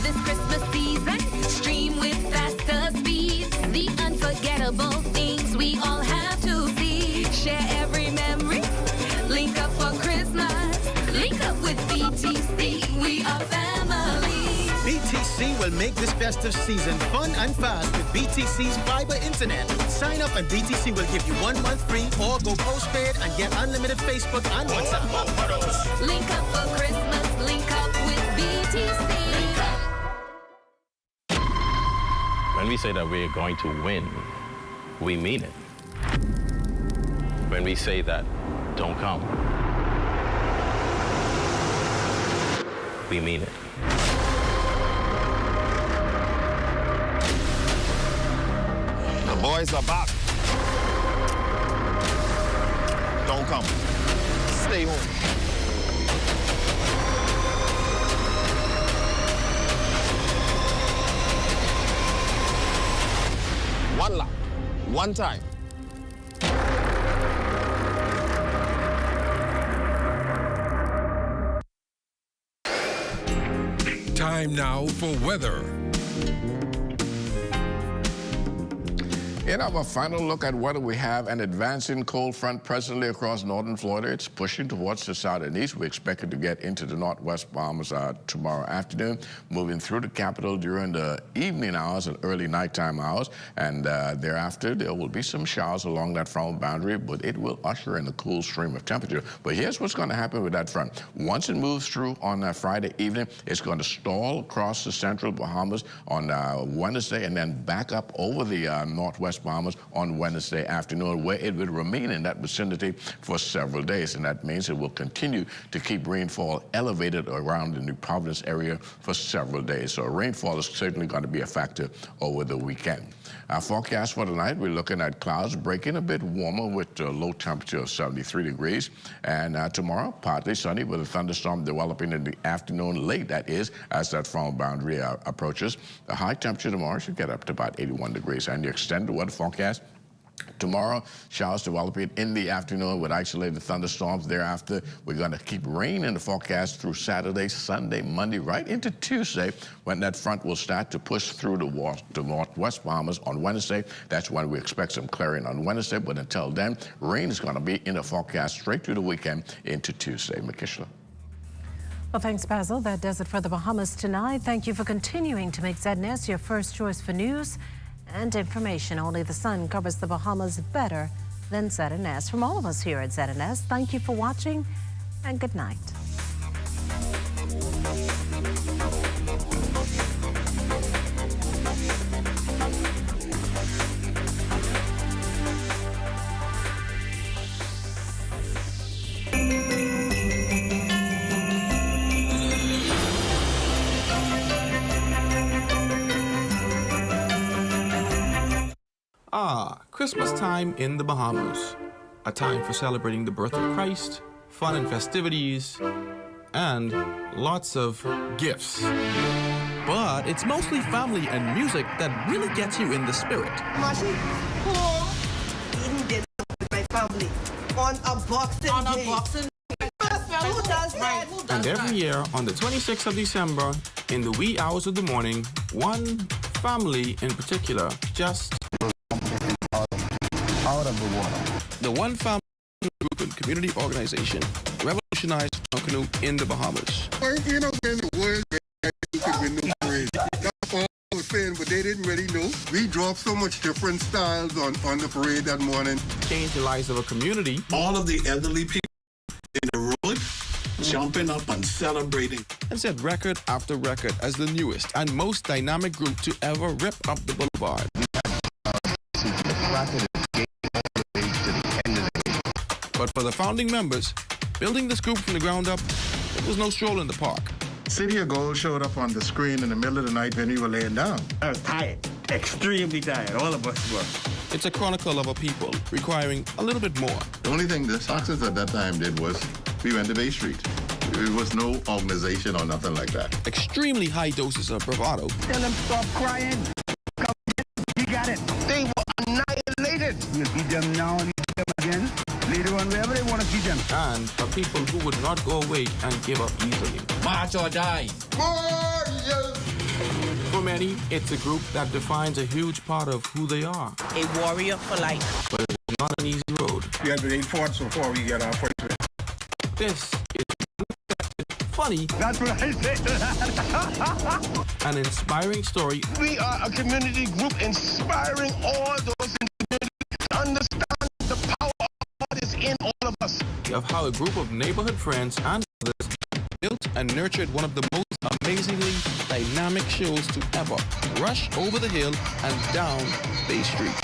This Christmas season, stream with faster speeds. The unforgettable things we all have to see. Share every memory. Link up for Christmas. Link up with BTC. We are family. BTC will make this festive season fun and fast with BTC's fiber internet. Sign up and BTC will give you 1 month free or go postpaid and get unlimited Facebook and WhatsApp. Link up for Christmas. Link up with BTC. When we say that we're going to win, we mean it. When we say that, don't come, we mean it. The boys are back. Don't come. Stay home. One lap, one time. Time now for weather. In our final look at weather, we have an advancing cold front presently across northern Florida. It's pushing towards the south and east. We expect it to get into the northwest Bahamas tomorrow afternoon, moving through the capital during the evening hours and early nighttime hours. And thereafter, there will be some showers along that front boundary, but it will usher in a cool stream of temperature. But here's what's going to happen with that front. Once it moves through on Friday evening, it's going to stall across the central Bahamas on Wednesday and then back up over the northwest Bahamas on Wednesday afternoon, where it will remain in that vicinity for several days. And that means it will continue to keep rainfall elevated around the New Providence area for several days. So rainfall is certainly going to be a factor over the weekend. Our forecast for tonight, we're looking at clouds breaking a bit warmer with a low temperature of 73 degrees. And tomorrow, partly sunny with a thunderstorm developing in the afternoon, late that is, as that front boundary approaches. The high temperature tomorrow should get up to about 81 degrees. And the extended weather forecast, tomorrow, showers developing in the afternoon with isolated thunderstorms. Thereafter, we're going to keep rain in the forecast through Saturday, Sunday, Monday, right into Tuesday, when that front will start to push through the northwest Bahamas on Wednesday. That's when we expect some clearing on Wednesday. But until then, rain is going to be in the forecast straight through the weekend into Tuesday. Makishla. Well, thanks, Basil. That does it for the Bahamas tonight. Thank you for continuing to make ZNS your first choice for news and information. Only the sun covers the Bahamas better than ZNS. From all of us here at ZNS, thank you for watching and good night. Christmas time in the Bahamas. A time for celebrating the birth of Christ, fun and festivities, and lots of gifts. But it's mostly family and music that really gets you in the spirit. Mashi, eating dinner with my family on a Boxing Day. Who does that? And every year on the 26th of December, in the wee hours of the morning, one family in particular just out of the water. The One Family Group and Community Organization revolutionized canoe in the Bahamas. You know, in the world, that's all I was saying, but they didn't really know. We dropped so much different styles on the parade that morning. Changed the lives of a community. All of the elderly people in the road jumping up and celebrating. And set record after record as the newest and most dynamic group to ever rip up the boulevard. But for the founding members, building this group from the ground up, it was no stroll in the park. City of Gold showed up on the screen in the middle of the night when we were laying down. I was tired, extremely tired. All of us were. It's a chronicle of a people requiring a little bit more. The only thing the Saxons at that time did was we went to Bay Street. There was no organization or nothing like that. Extremely high doses of bravado. Tell them stop crying. Come get it. We got it. They were annihilated. You beat them now and you beat them again. Later on, wherever they want to beat them. And for people who would not go away and give up easily. March or die. For many, it's a group that defines a huge part of who they are. A warrior for life. But it's not an easy road. We had to 8 forts before we get our first win. This is funny. That's what I said. An inspiring story. We are a community group inspiring all those in the community to understand the power of what is in all of us. Of how a group of neighborhood friends and others built and nurtured one of the most amazingly dynamic shows to ever rush over the hill and down Bay Street.